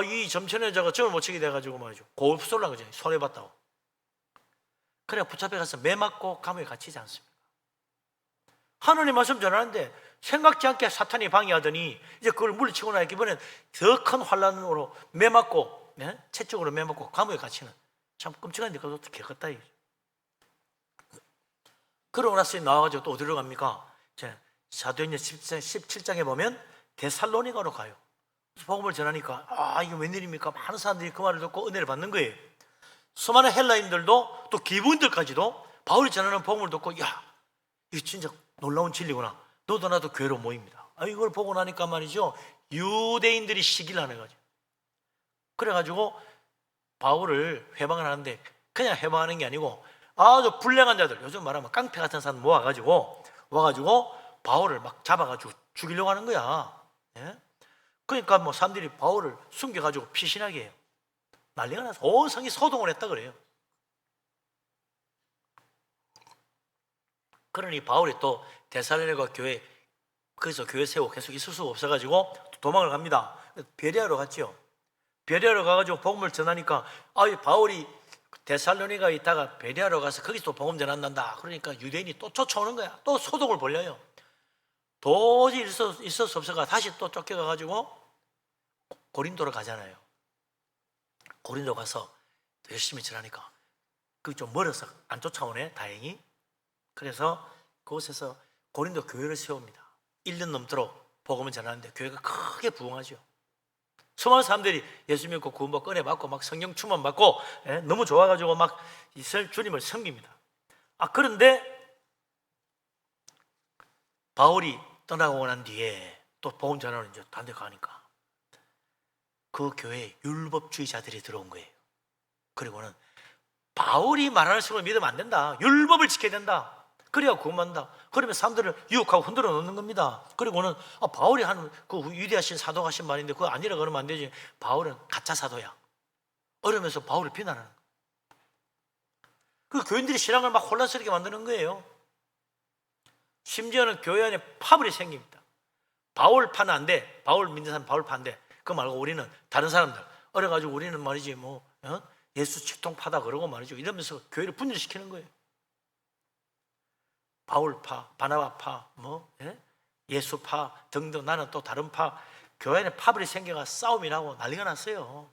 이 점치는 여자가 점을 못 치게 돼가지고 말이죠, 고흡소를 한 거죠. 손해봤다고. 그래 붙잡혀가서 매 맞고 감옥에 갇히지 않습니까? 하나님 말씀 전하는데 생각지 않게 사탄이 방해하더니 이제 그걸 물리치고 나니까 이번엔 더 큰 환란으로 매 맞고, 채찍으로 매 맞고 감옥에 갇히는, 참 끔찍한 데 그것도 겪었다 이거죠. 그러고 나서 나와가지고 또 어디로 갑니까? 사도행전 17장에 보면 데살로니가로 가요. 복음을 전하니까 이게 웬일입니까? 많은 사람들이 그 말을 듣고 은혜를 받는 거예요. 수많은 헬라인들도 또 기부인들까지도 바울이 전하는 복음을 듣고 야, 이거 진짜 놀라운 진리구나, 너도 나도 교회로 모입니다. 이걸 보고 나니까 말이죠, 유대인들이 시기를 하는 거죠. 그래가지고 바울을 회방을 하는데 그냥 회방하는 게 아니고 아주 불량한 자들, 요즘 말하면 깡패 같은 사람 와가지고 바울을 막 잡아가지고 죽이려고 하는 거야. 그러니까 뭐 사람들이 바울을 숨겨가지고 피신하게 해요. 난리가 나서 온 성이 소동을 했다 그래요. 그러니 바울이 또 데살로니가 교회, 거기서 교회 세우고 계속 있을 수가 없어가지고 도망을 갑니다. 베레아로 갔죠. 베레아로 가가지고 복음을 전하니까 바울이 데살로니가에 있다가 베레아로 가서 거기서 또 복음 전한단다. 그러니까 유대인이 또 쫓아오는 거야. 또 소독을 벌려요. 도저히 있을 수 없어가 다시 또 쫓겨가가지고 고린도로 가잖아요. 고린도 가서 열심히 지나니까 그게 좀 멀어서 안 쫓아오네, 다행히. 그래서 그곳에서 고린도 교회를 세웁니다. 1년 넘도록 복음을 전하는데 교회가 크게 부흥하죠. 수많은 사람들이 예수 믿고 구원받고 은혜 받고 막 성령 충만 받고 너무 좋아가지고 막 주님을 섬깁니다. 그런데 바울이 떠나고 난 뒤에 또 복음 전하는 이제 다른 데 가니까 그 교회에 율법주의자들이 들어온 거예요. 그리고는 바울이 말하는 식으로 믿으면 안 된다. 율법을 지켜야 된다. 그래야 구원받는다. 그러면 사람들을 유혹하고 흔들어 놓는 겁니다. 그리고는 바울이 하는 그 위대하신 사도가 하신 말인데 그거 아니라 그러면 안 되지. 바울은 가짜 사도야. 이러면서 바울을 비난하는 거예요. 그 교인들이 신앙을 막 혼란스럽게 만드는 거예요. 심지어는 교회 안에 파벌이 생깁니다. 바울파는 안 돼. 바울 믿는 사람 바울파 안 돼. 그거 말고 우리는 다른 사람들. 그래가지고 우리는 말이지 예수 직통파다 그러고 말이죠. 이러면서 교회를 분열시키는 거예요. 바울파, 바나바파, 예수파 등등 나는 또 다른 파. 교회 안에 파벌이 생겨가 싸움이 나고 난리가 났어요.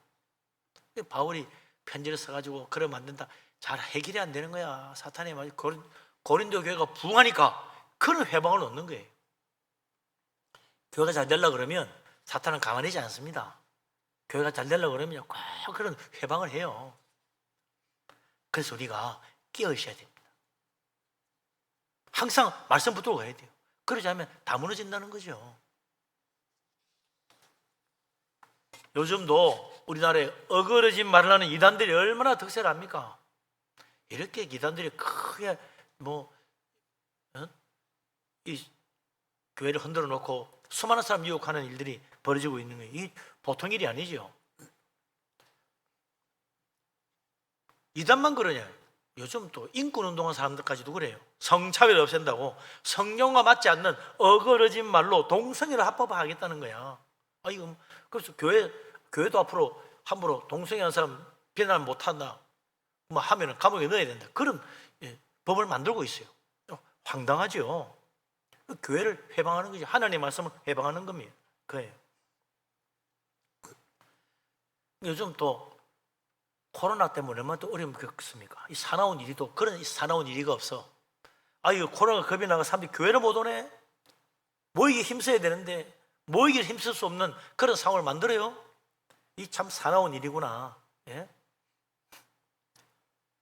바울이 편지를 써가지고 그러면 안 된다. 잘 해결이 안 되는 거야. 사탄이 말이지. 고린도 교회가 부흥하니까 그런 회방을 놓는 거예요. 교회가 잘 되려고 그러면 사탄은 가만히 있지 않습니다. 교회가 잘 되려고 그러면 꼭 그런 회방을 해요. 그래서 우리가 깨어 있어야 됩니다. 항상 말씀 붙들고 가야 돼요. 그러지 않으면 다 무너진다는 거죠. 요즘도 우리나라에 어그러진 말을 하는 이단들이 얼마나 득세를 합니까? 이렇게 이단들이 크게 이 교회를 흔들어 놓고 수많은 사람 유혹하는 일들이 벌어지고 있는 거예요. 이 보통 일이 아니죠. 이단만 그러냐? 요즘 또 인권운동한 사람들까지도 그래요. 성차별 없앤다고 성경과 맞지 않는 어그러진 말로 동성애를 합법화하겠다는 거야. 이거 그래서 교회도 앞으로 함부로 동성애한 사람 비난 못한다 하면은 감옥에 넣어야 된다. 그런 법을 만들고 있어요. 황당하죠. 교회를 회방하는 거죠. 하나님의 말씀을 회방하는 겁니다. 그예요. 요즘 또 코로나 때문에 얼마나 또 어려움을 겪습니까? 이 사나운 일이도 그런 사나운 일이가 없어. 이거 코로나가 겁이 나가 사람들이 교회를 못 오네. 모이기 힘써야 되는데 모이기를 힘쓸 수 없는 그런 상황을 만들어요. 이 참 사나운 일이구나. 예?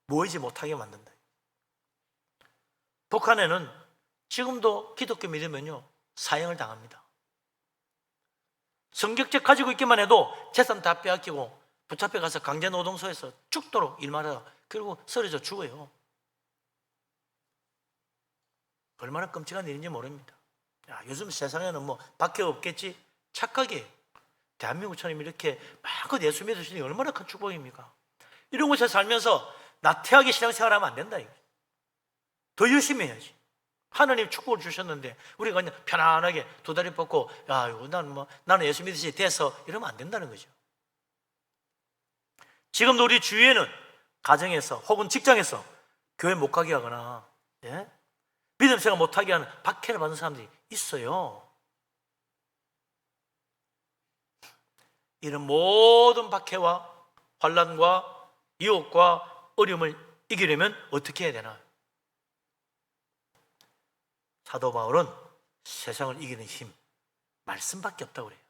모이지 못하게 만든다. 북한에는 지금도 기독교 믿으면요 사형을 당합니다. 성경책 가지고 있기만 해도 재산 다 빼앗기고 붙잡혀 가서 강제노동소에서 죽도록 일만 하다 그리고 쓰러져 죽어요. 얼마나 끔찍한 일인지 모릅니다. 요즘 세상에는 밖에 없겠지 착하게 대한민국처럼 이렇게 마음껏 예수 믿으시니 얼마나 큰 축복입니까? 이런 곳에 살면서 나태하게 신앙생활하면 안 된다. 더 열심히 해야지. 하나님 축복을 주셨는데 우리가 그냥 편안하게 두 다리 뻗고 나는 예수 믿으시 돼서 이러면 안 된다는 거죠. 지금도 우리 주위에는 가정에서 혹은 직장에서 교회 못 가게 하거나 믿음 생활 못하게 하는 박해를 받는 사람들이 있어요. 이런 모든 박해와 환난과 유혹과 어려움을 이기려면 어떻게 해야 되나? 사도 바울은 세상을 이기는 힘, 말씀밖에 없다고 그래요.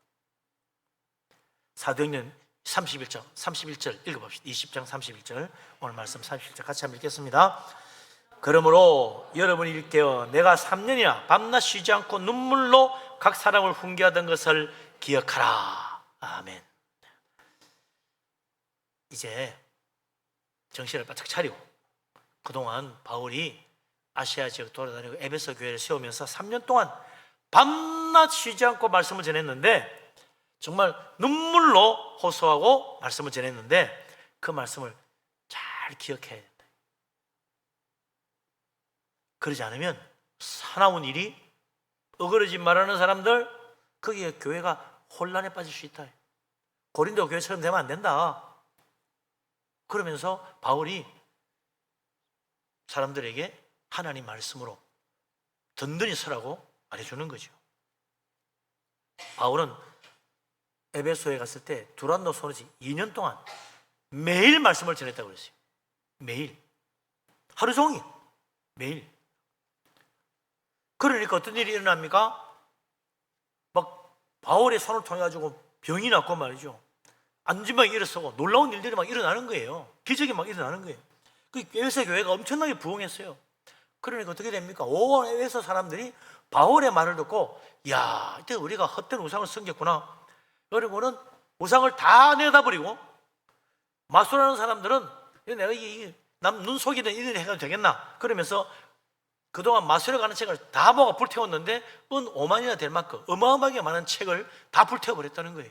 사도행전 31절 읽어봅시다. 20장 31절 오늘 말씀 31절 같이 한번 읽겠습니다. 그러므로 여러분이 일깨어 내가 3년이나 밤낮 쉬지 않고 눈물로 각 사람을 훈계하던 것을 기억하라. 아멘. 이제 정신을 바짝 차리고 그동안 바울이 아시아 지역 돌아다니고 에베소 교회를 세우면서 3년 동안 밤낮 쉬지 않고 말씀을 전했는데 정말 눈물로 호소하고 말씀을 전했는데 그 말씀을 잘 기억해야 된다. 그러지 않으면 사나운 일이 어그러진 말하는 사람들 거기에 교회가 혼란에 빠질 수 있다. 고린도 교회처럼 되면 안 된다. 그러면서 바울이 사람들에게 하나님 말씀으로 든든히 서라고 말해주는 거죠. 바울은 에베소에 갔을 때 두란노 소리지 2년 동안 매일 말씀을 전했다고 그랬어요. 매일. 하루 종일. 매일. 그러니까 어떤 일이 일어납니까? 막 바울의 손을 통해 가지고 병이 났고 말이죠. 안진병이 일어서고 놀라운 일들이 막 일어나는 거예요. 기적이 막 일어나는 거예요. 그 에베소 교회가 엄청나게 부흥했어요. 그러니까 어떻게 됩니까? 온 에베소 사람들이 바울의 말을 듣고, 야, 이때 우리가 헛된 우상을 섬겼구나. 그리고는 우상을 다 내다버리고, 마술하는 사람들은 내가 남 눈 속이는 일을 해도 되겠나? 그러면서 그동안 마술에 관한 책을 다 모아 불태웠는데 은 5만이나 될 만큼 어마어마하게 많은 책을 다 불태워버렸다는 거예요.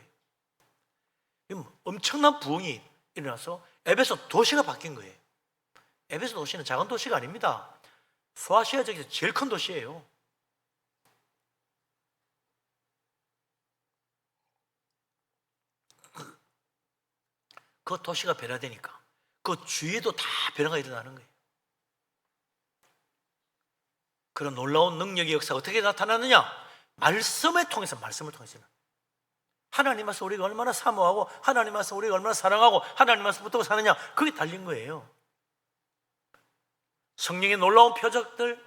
엄청난 부흥이 일어나서 에베소 도시가 바뀐 거예요. 에베소 도시는 작은 도시가 아닙니다. 소아시아 지역에서 제일 큰 도시예요. 그 도시가 변화되니까 그 주위에도 다 변화가 일어나는 거예요. 그런 놀라운 능력의 역사가 어떻게 나타나느냐? 말씀을 통해서, 말씀을 통해서. 하나님 말씀 우리가 얼마나 사모하고, 하나님 말씀 우리가 얼마나 사랑하고, 하나님 말씀 붙들고 사느냐, 그게 달린 거예요. 성령의 놀라운 표적들,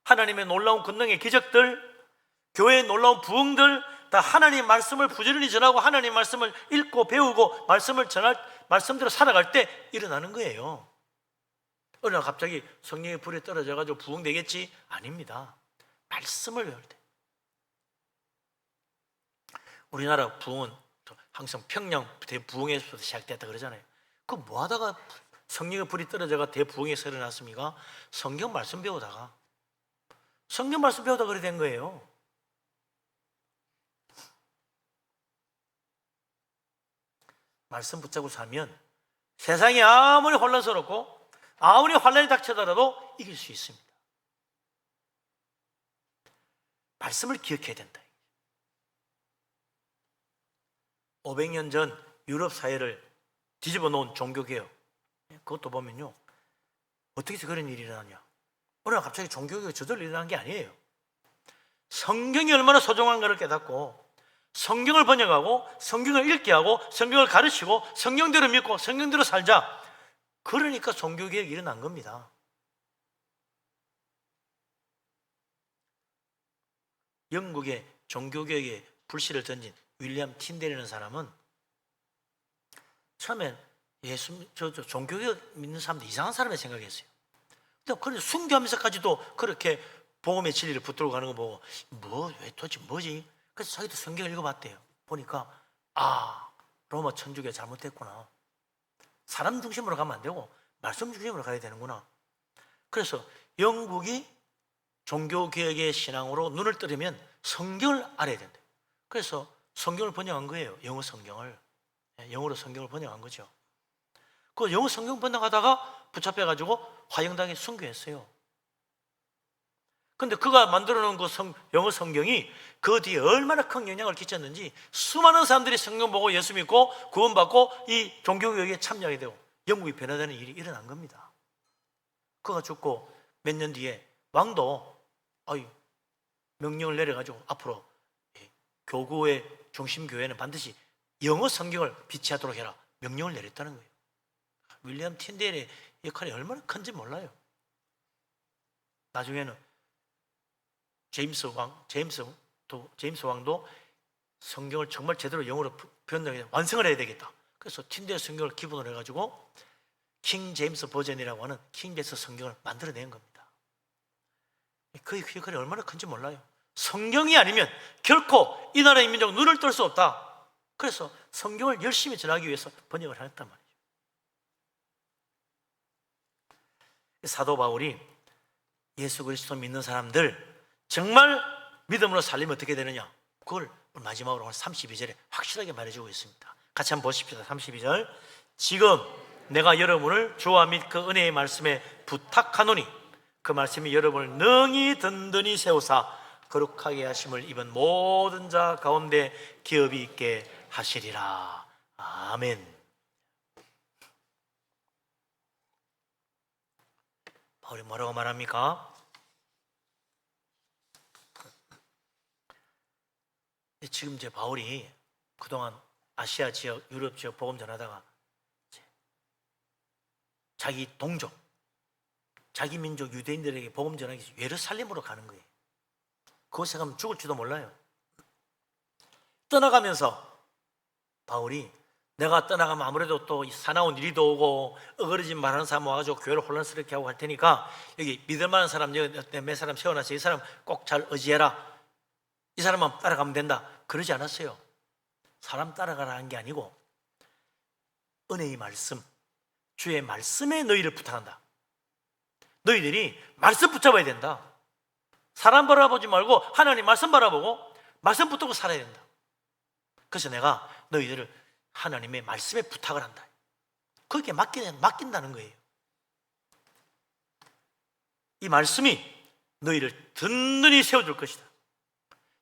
하나님의 놀라운 권능의 기적들, 교회의 놀라운 부흥들, 다 하나님 말씀을 부지런히 전하고 하나님 말씀을 읽고 배우고 말씀대로 살아갈 때 일어나는 거예요. 어느 날 갑자기 성령의 불에 떨어져가지고 부흥되겠지? 아닙니다. 말씀을 배울 때. 우리나라 부흥은 항상 평양 대부흥에서부터 시작됐다 그러잖아요. 그 뭐 하다가 성령의 불이 떨어져가 대부흥에서 일어났습니까? 성경 말씀 배우다가. 성경 말씀 배우다가 그래 된 거예요. 말씀 붙잡고 살면 세상이 아무리 혼란스럽고 아무리 환란이 닥쳐더라도 이길 수 있습니다. 말씀을 기억해야 된다. 500년 전 유럽 사회를 뒤집어 놓은 종교개혁, 그것도 보면요, 어떻게 해서 그런 일이 일어나냐? 어느 날 갑자기 종교개혁이 저절로 일어난 게 아니에요. 성경이 얼마나 소중한가를 깨닫고 성경을 번역하고 성경을 읽게 하고 성경을 가르치고 성경대로 믿고 성경대로 살자. 그러니까 종교개혁이 일어난 겁니다. 영국의 종교개혁에 불씨를 던진 윌리엄 틴델이라는 사람은 처음엔 종교개혁 믿는 사람들 이상한 사람이 생각했어요. 근데 그런데 순교하면서까지도 그렇게 복음의 진리를 붙들고 가는 거 보고 왜 도대체 뭐지? 그래서 자기도 성경을 읽어봤대요. 보니까 로마 천주교가 잘못됐구나. 사람 중심으로 가면 안 되고 말씀 중심으로 가야 되는구나. 그래서 영국이 종교개혁의 신앙으로 눈을 뜨려면 성경을 알아야 된다. 그래서 성경을 번역한 거예요. 영어 성경을. 영어로 성경을 번역한 거죠. 그 영어 성경 번역하다가 붙잡혀가지고 화형당에 순교했어요. 근데 그가 만들어 놓은 그 영어 성경이 그 뒤에 얼마나 큰 영향을 끼쳤는지 수많은 사람들이 성경 보고 예수 믿고 구원받고 이 종교개혁에 참여하게 되고 영국이 변화되는 일이 일어난 겁니다. 그가 죽고 몇 년 뒤에 왕도 명령을 내려가지고 앞으로 교구의 중심교회는 반드시 영어 성경을 비치하도록 해라 명령을 내렸다는 거예요. 윌리엄 틴델의 역할이 얼마나 큰지 몰라요. 나중에는 제임스 왕도 성경을 정말 제대로 영어로 번역해서 완성을 해야 되겠다. 그래서 틴델 성경을 기본으로 해가지고 킹 제임스 버전이라고 하는 킹 제임스 성경을 만들어낸 겁니다. 그 역할이 얼마나 큰지 몰라요. 성경이 아니면 결코 이 나라의 민족은 눈을 뜰 수 없다. 그래서 성경을 열심히 전하기 위해서 번역을 했단 말이죠. 사도 바울이 예수 그리스도 믿는 사람들 정말 믿음으로 살리면 어떻게 되느냐? 그걸 마지막으로 오늘 32절에 확실하게 말해주고 있습니다. 같이 한번 보십시다. 32절. 지금 내가 여러분을 주와 및 그 은혜의 말씀에 부탁하노니 그 말씀이 여러분을 능히 든든히 세우사 거룩하게 하심을 입은 모든 자 가운데 기업이 있게 하시리라. 아멘. 바울이 뭐라고 말합니까? 지금 이제 바울이 그동안 아시아 지역, 유럽 지역 복음 전하다가 자기 동족, 자기 민족 유대인들에게 복음 전하기 위해서 예루살렘으로 가는 거예요. 그곳에 가면 죽을지도 몰라요. 떠나가면서 바울이 내가 떠나가면 아무래도 또 사나운 일이 도 오고 어그러진 말하는 사람 와가지고 교회를 혼란스럽게 하고 할 테니까 여기 믿을 만한 사람, 여기 몇 사람 세워놔서 이 사람 꼭 잘 의지해라, 이 사람만 따라가면 된다, 그러지 않았어요. 사람 따라가라는 게 아니고 은혜의 말씀, 주의 말씀에 너희를 부탁한다. 너희들이 말씀 붙잡아야 된다. 사람 바라보지 말고 하나님 말씀 바라보고 말씀 붙들고 살아야 된다. 그래서 내가 너희들을 하나님의 말씀에 부탁을 한다. 거기에 맡긴다는 거예요. 이 말씀이 너희를 든든히 세워줄 것이다.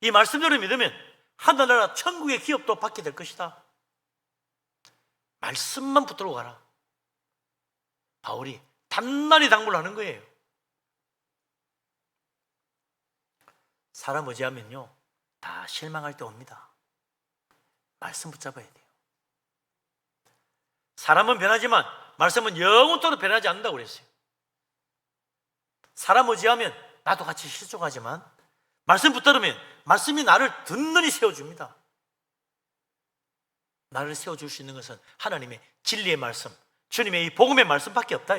이 말씀대로 믿으면 하늘나라 천국의 기업도 받게 될 것이다. 말씀만 붙들고 가라. 바울이 단단히 당부를 하는 거예요. 사람 의지하면요 다 실망할 때 옵니다. 말씀 붙잡아야 돼요. 사람은 변하지만 말씀은 영원토록 변하지 않는다고 그랬어요. 사람 의지하면 나도 같이 실족하지만 말씀 붙들으면 말씀이 나를 든든히 세워줍니다. 나를 세워줄 수 있는 것은 하나님의 진리의 말씀, 주님의 이 복음의 말씀밖에 없다.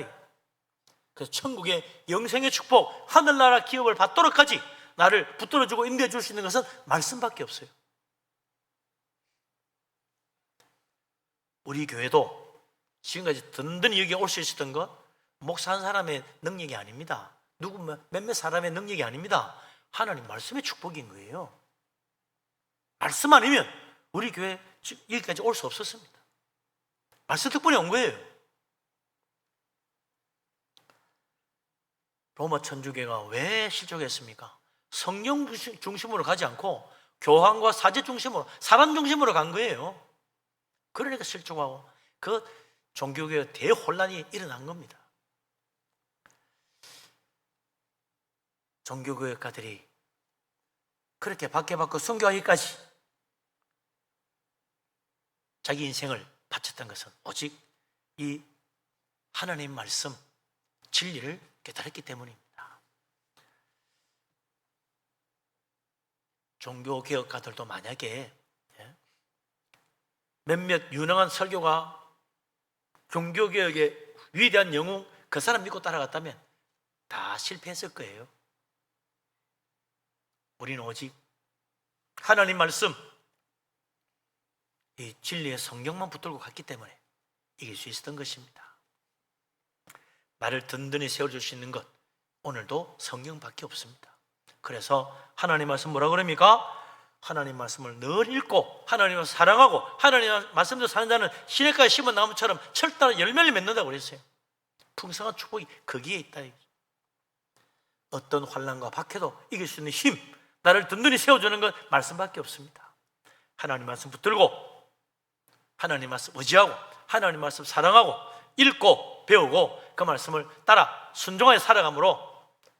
그래서 천국의 영생의 축복, 하늘나라 기업을 받도록까지 나를 붙들어주고 인도해 줄 수 있는 것은 말씀밖에 없어요. 우리 교회도 지금까지 든든히 여기 올 수 있었던 것 목사 한 사람의 능력이 아닙니다. 몇몇 사람의 능력이 아닙니다. 하나님 말씀의 축복인 거예요. 말씀 아니면 우리 교회 여기까지 올 수 없었습니다. 말씀 덕분에 온 거예요. 로마 천주교가 왜 실족했습니까? 성령 중심으로 가지 않고 교황과 사제 중심으로, 사람 중심으로 간 거예요. 그러니까 실족하고 그 종교계의 대혼란이 일어난 겁니다. 종교교육가들이 그렇게 박해받고 순교하기까지 자기 인생을 바쳤던 것은 오직 이 하나님 말씀, 진리를 깨달았기 때문입니다. 종교개혁가들도 만약에 몇몇 유능한 설교가 종교개혁의 위대한 영웅 그 사람 믿고 따라갔다면 다 실패했을 거예요. 우리는 오직 하나님 말씀, 이 진리의 성경만 붙들고 갔기 때문에 이길 수 있었던 것입니다. 나를 든든히 세워줄 수 있는 것, 오늘도 성경밖에 없습니다. 그래서 하나님 말씀 뭐라 그럽니까? 하나님 말씀을 늘 읽고 하나님을 사랑하고 하나님 말씀대로 사는 자는 시냇가에 심은 나무처럼 철따라 열매를 맺는다고 그랬어요. 풍성한 축복이 거기에 있다. 어떤 환난과 박해도 이길 수 있는 힘, 나를 든든히 세워주는 건 말씀밖에 없습니다. 하나님 말씀 붙들고 하나님 말씀 의지하고 하나님 말씀 사랑하고 읽고 배우고 그 말씀을 따라 순종하여 살아감으로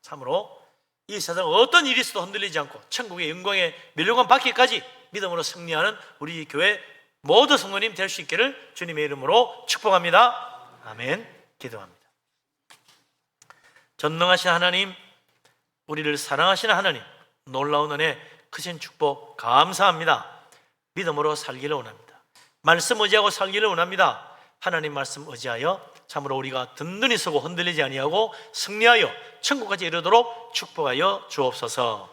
참으로 이 세상 어떤 일이 있어도 흔들리지 않고 천국의 영광의 멸류관 받기까지 믿음으로 승리하는 우리 교회 모든 성도님 될 수 있기를 주님의 이름으로 축복합니다. 아멘. 기도합니다. 전능하신 하나님, 우리를 사랑하시는 하나님, 놀라운 은혜, 크신 축복 감사합니다. 믿음으로 살기를 원합니다. 말씀 의지하고 살기를 원합니다. 하나님 말씀 의지하여 참으로 우리가 든든히 서고 흔들리지 아니하고 승리하여 천국까지 이르도록 축복하여 주옵소서.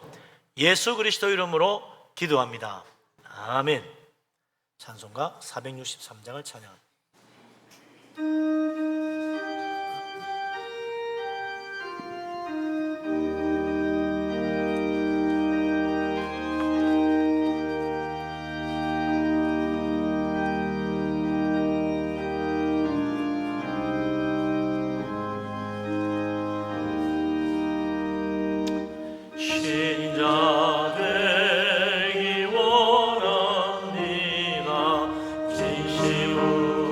예수 그리스도 이름으로 기도합니다. 아멘. 찬송가 463장을 찬양합니다. 신자 되기 원합니다. 진심으로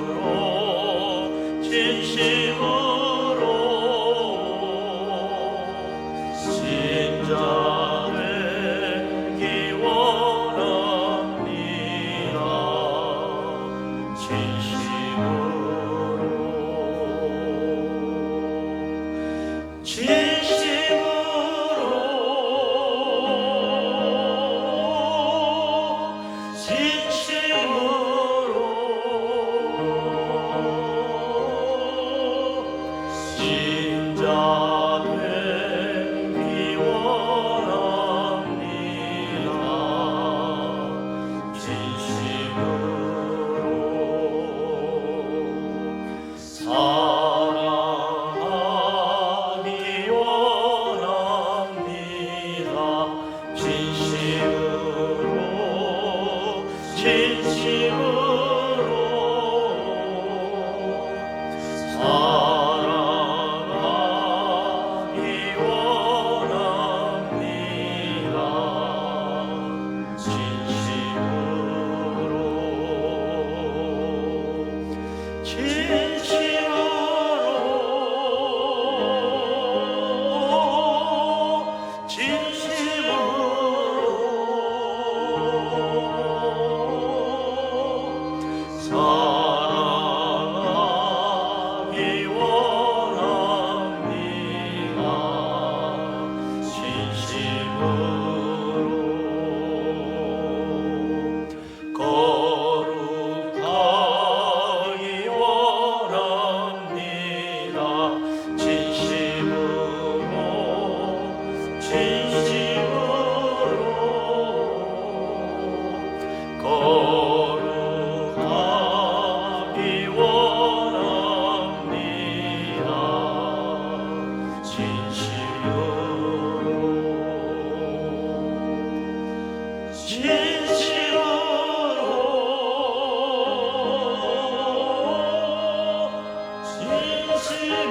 거룩하기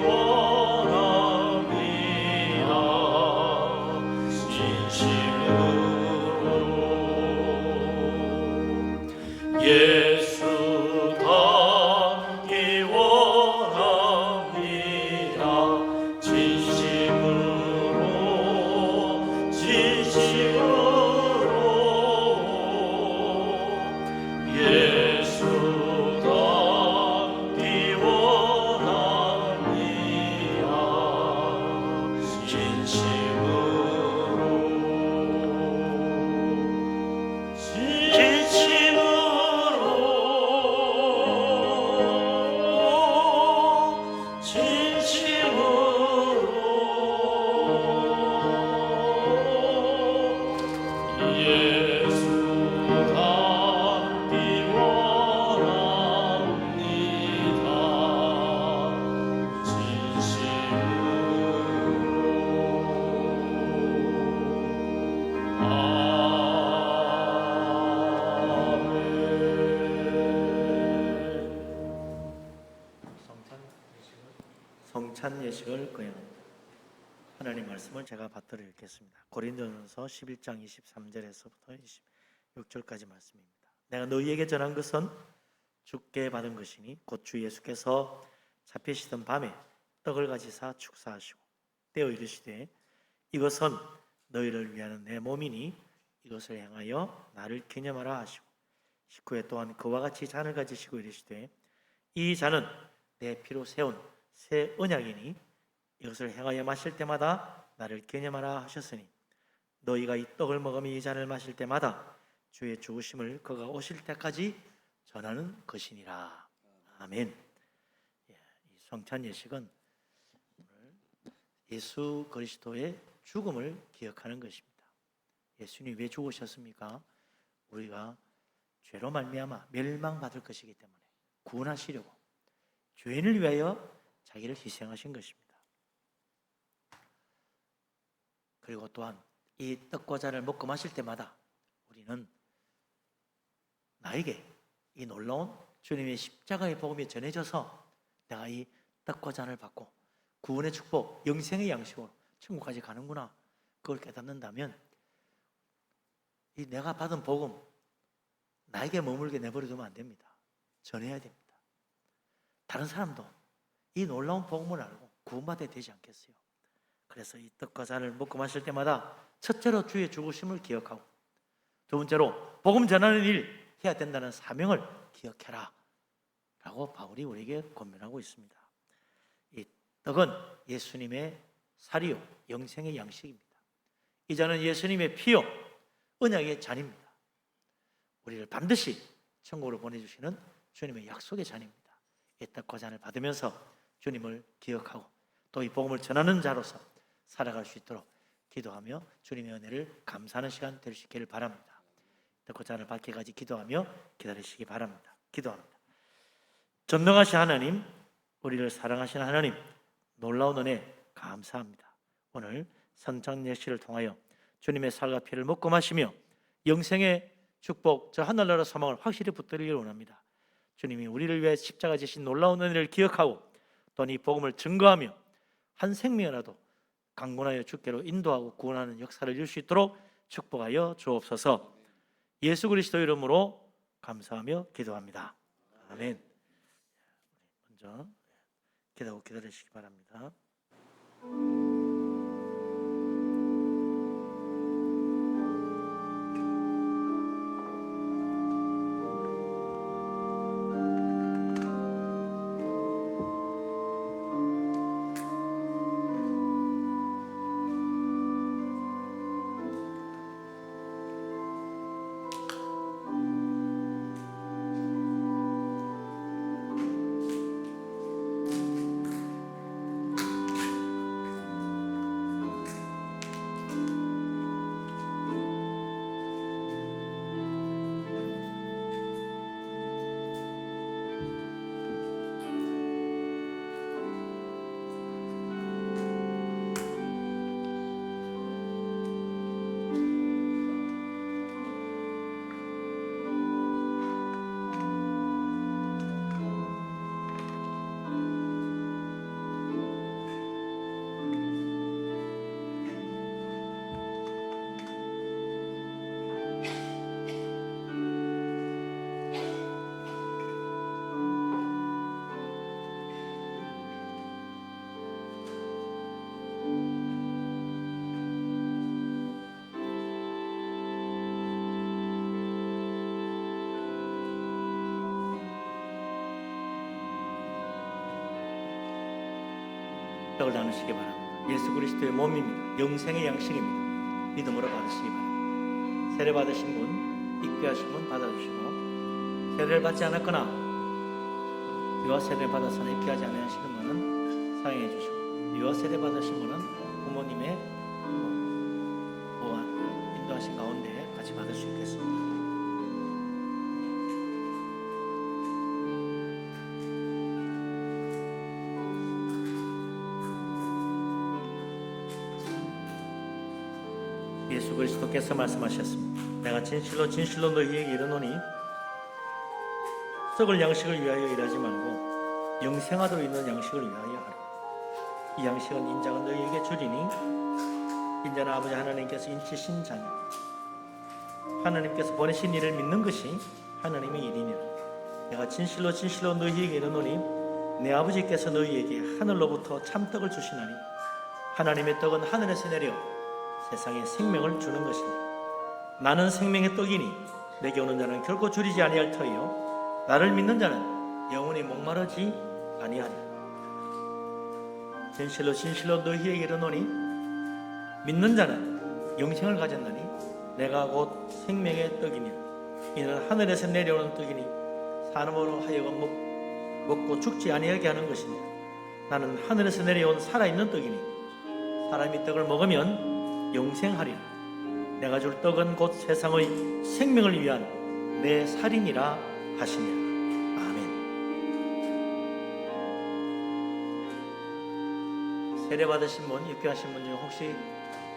원합니다. 진심으로 예수 닮기 원합니다. 진심으로 예수 닮기 원합니다. 예수 닮기 원합니다. 성찬 예식을 거행합니다. 하나님 말씀을 제가 받들어 읽겠습니다. 고린도전서 11장 23절에서부터 26절까지 말씀입니다. 내가 너희에게 전한 것은 주께 받은 것이니 곧 주 예수께서 잡히시던 밤에 떡을 가지사 축사하시고 떼어 이르시되 이것은 너희를 위하는 내 몸이니 이것을 행하여 나를 기념하라 하시고 식후에 또한 그와 같이 잔을 가지시고 이르시되 이 잔은 내 피로 세운 새 언약이니 이것을 행하여 마실 때마다 나를 기념하라 하셨으니 너희가 이 떡을 먹으며 이 잔을 마실 때마다 주의 죽으심을 그가 오실 때까지 전하는 것이니라. 아멘. 이 성찬 예식은 예수 그리스도의 죽음을 기억하는 것입니다. 예수님이 왜 죽으셨습니까? 우리가 죄로 말미암아 멸망받을 것이기 때문에 구원하시려고 죄인을 위하여 자기를 희생하신 것입니다. 그리고 또한 이 떡과 잔을 먹고 마실 때마다 우리는 나에게 이 놀라운 주님의 십자가의 복음이 전해져서 내가 이 떡과 잔을 받고 구원의 축복, 영생의 양식으로 천국까지 가는구나, 그걸 깨닫는다면 이 내가 받은 복음 나에게 머물게 내버려두면 안 됩니다. 전해야 됩니다. 다른 사람도 이 놀라운 복음을 알고 구원받아야 되지 않겠어요? 그래서 이 떡과 잔을 먹고 마실 때마다 첫째로 주의 죽으심을 기억하고 두 번째로 복음 전하는 일 해야 된다는 사명을 기억해라 라고 바울이 우리에게 권면하고 있습니다. 이 떡은 예수님의 살이요 영생의 양식입니다. 이 잔은 예수님의 피요 언약의 잔입니다. 우리를 반드시 천국으로 보내주시는 주님의 약속의 잔입니다. 이 떡과 잔을 받으면서 주님을 기억하고 또 이 복음을 전하는 자로서 살아갈 수 있도록 기도하며 주님의 은혜를 감사하는 시간 될 수 있기를 바랍니다. 떡과 잔을 받기까지 기도하며 기다리시기 바랍니다. 기도합니다. 전능하신 하나님, 우리를 사랑하시는 하나님, 놀라운 은혜 감사합니다. 오늘 성찬 예식을 통하여 주님의 살과 피를 먹고 마시며 영생의 축복, 저 하늘나라 소망을 확실히 붙들기를 원합니다. 주님이 우리를 위해 십자가 지신 놀라운 은혜를 기억하고 또 이 복음을 증거하며 한 생명이라도 강군하여 주께로 인도하고 구원하는 역사를 이룰 수 있도록 축복하여 주옵소서. 예수 그리스도 이름으로 감사하며 기도합니다. 아멘. 먼저 기도하고 기다리시기 바랍니다. 떡을 나누시기 바랍니다. 예수 그리스도의 몸입니다. 영생의 양식입니다. 믿음으로 받으시기 바랍니다. 세례 받으신 분, 입교하신 분 받아주시고, 세례를 받지 않았거나 유아 세례를 받아서는 입교하지 않으시는 분은 사용해 주시고, 유아 세례 받으신 분은 부모님의 보안, 인도하신 가운데 같이 받을 수 있겠습니다. 예수 그리스도께서 말씀하셨습니다. 내가 진실로 진실로 너희에게 이르노니 썩을 양식을 위하여 일하지 말고 영생하도록 있는 양식을 위하여 하라. 이 양식은 인자가 너희에게 주리니 인자는 아버지 하나님께서 인치신 자니 하나님께서 보내신 이를 믿는 것이 하나님의 일이니라. 내가 진실로 진실로 너희에게 이르노니 내 아버지께서 너희에게 하늘로부터 참떡을 주시나니 하나님의 떡은 하늘에서 내려 세상에 생명을 주는 것이니 나는 생명의 떡이니 내게 오는 자는 결코 줄이지 아니할 터이요 나를 믿는 자는 영원히 목마르지 아니하리라. 진실로 진실로 너희에게 이르노니 믿는 자는 영생을 가졌나니 내가 곧 생명의 떡이니라. 이는 하늘에서 내려오는 떡이니 사람으로 하여금 먹고 죽지 아니하게 하는 것이니 나는 하늘에서 내려온 살아있는 떡이니 사람이 떡을 먹으면 영생하리라. 내가 줄 떡은 곧 세상의 생명을 위한 내 살이니라 하시니라. 아멘. 세례 받으신 분, 입교하신 분 중에 혹시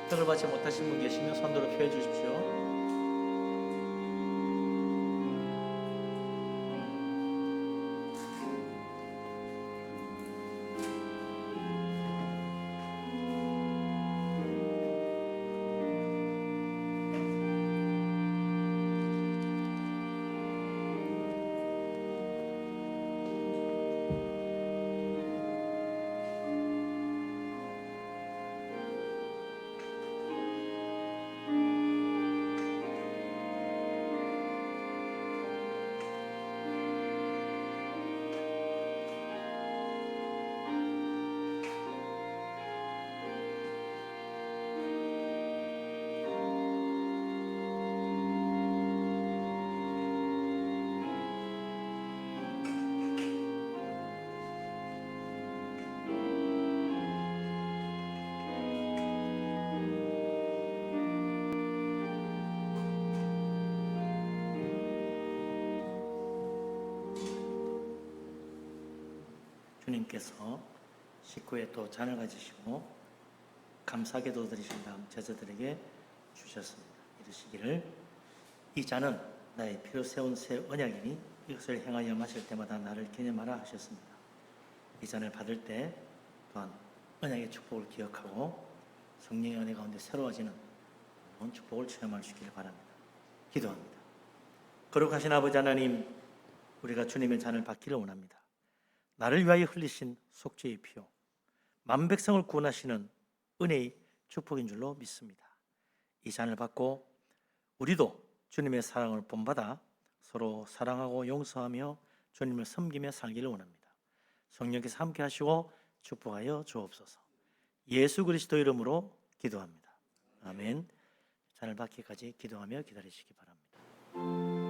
떡을 받지 못하신 분 계시면 손들어 펴 주십시오. 주님께서 식구에 또 잔을 가지시고 감사기도 드리신 다음 제자들에게 주셨습니다. 이르시기를 이 잔은 나의 피로 세운 새 언약이니 이것을 행하여 마실 때마다 나를 기념하라 하셨습니다. 이 잔을 받을 때 또한 언약의 축복을 기억하고 성령의 은혜 가운데 새로워지는 그런 축복을 체험할 수 있기를 바랍니다. 기도합니다. 거룩하신 아버지 하나님, 우리가 주님의 잔을 받기를 원합니다. 나를 위하여 흘리신 속죄의 피요 만 백성을 구원하시는 은혜의 축복인 줄로 믿습니다. 이 잔을 받고 우리도 주님의 사랑을 본받아 서로 사랑하고 용서하며 주님을 섬기며 살기를 원합니다. 성령께서 함께 하시고 축복하여 주옵소서. 예수 그리스도 이름으로 기도합니다. 아멘. 잔을 받기까지 기도하며 기다리시기 바랍니다.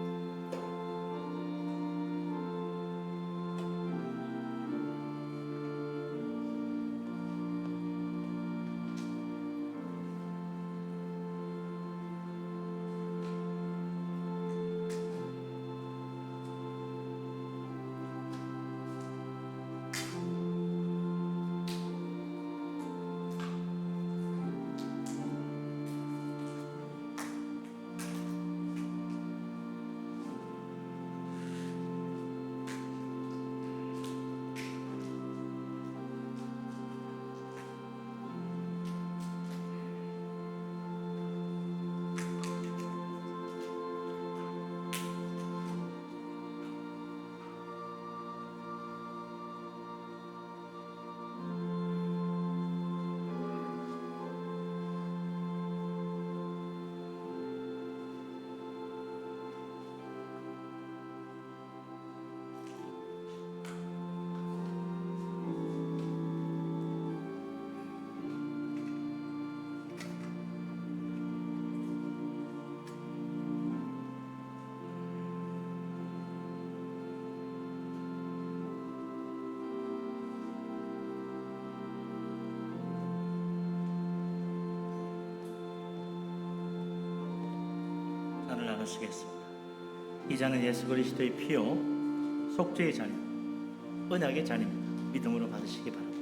나누시겠습니다. 이 잔은 예수 그리스도의 피요 속죄의 잔이요 언약의 잔입니다. 믿음으로 받으시기 바랍니다.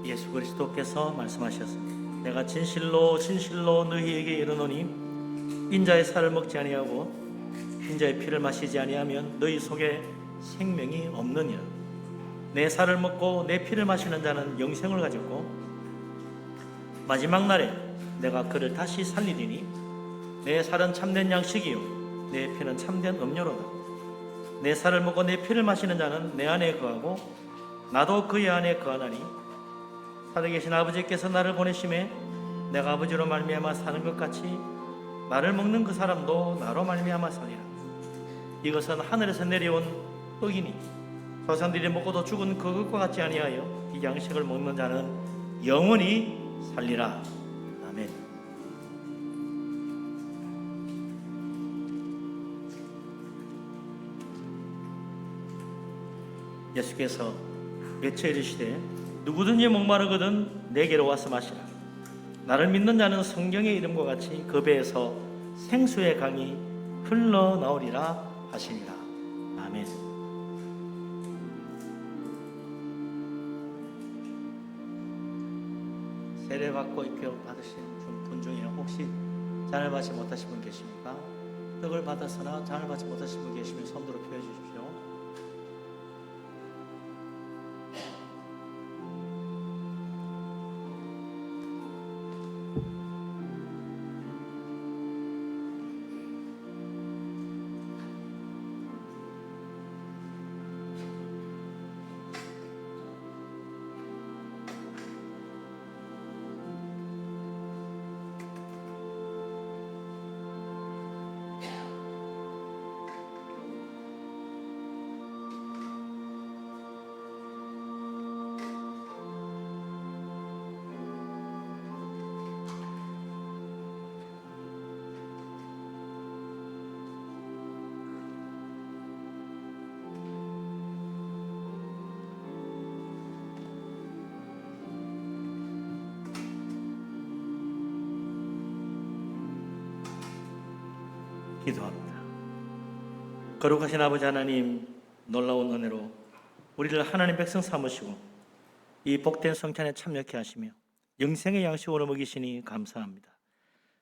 예수 그리스도께서 말씀하셨습니다. 내가 진실로 진실로 너희에게 이르노니 인자의 살을 먹지 아니하고 인자의 피를 마시지 아니하면 너희 속에 생명이 없느니라. 내 살을 먹고 내 피를 마시는 자는 영생을 가졌고 마지막 날에 내가 그를 다시 살리리니 내 살은 참된 양식이요 내 피는 참된 음료로다. 내 살을 먹고 내 피를 마시는 자는 내 안에 거하고 나도 그의 안에 거하나니 살아계신 아버지께서 나를 보내심에 내가 아버지로 말미암아 사는 것 같이 나를 먹는 그 사람도 나로 말미암아 살리라. 이것은 하늘에서 내려온 떡이니 조상들이 먹고도 죽은 그것과 같지 아니하여 이 양식을 먹는 자는 영원히 살리라. 아멘. 예수께서 외쳐 이르시되 누구든지 목마르거든 내게로 와서 마시라. 나를 믿는 자는 성경의 이름과 같이 그 배에서 생수의 강이 흘러나오리라 하시니라. 아멘. 세례받고 입교 받으신 분 중에 혹시 잔을 받지 못하신 분 계십니까? 떡을 받았으나 잔을 받지 못하신 분 계시면 손으로 표해 주십시오. 기도합니다. 거룩하신 아버지 하나님, 놀라운 은혜로 우리를 하나님 백성 삼으시고 이 복된 성찬에 참여케 하시며 영생의 양식으로 먹이시니 감사합니다.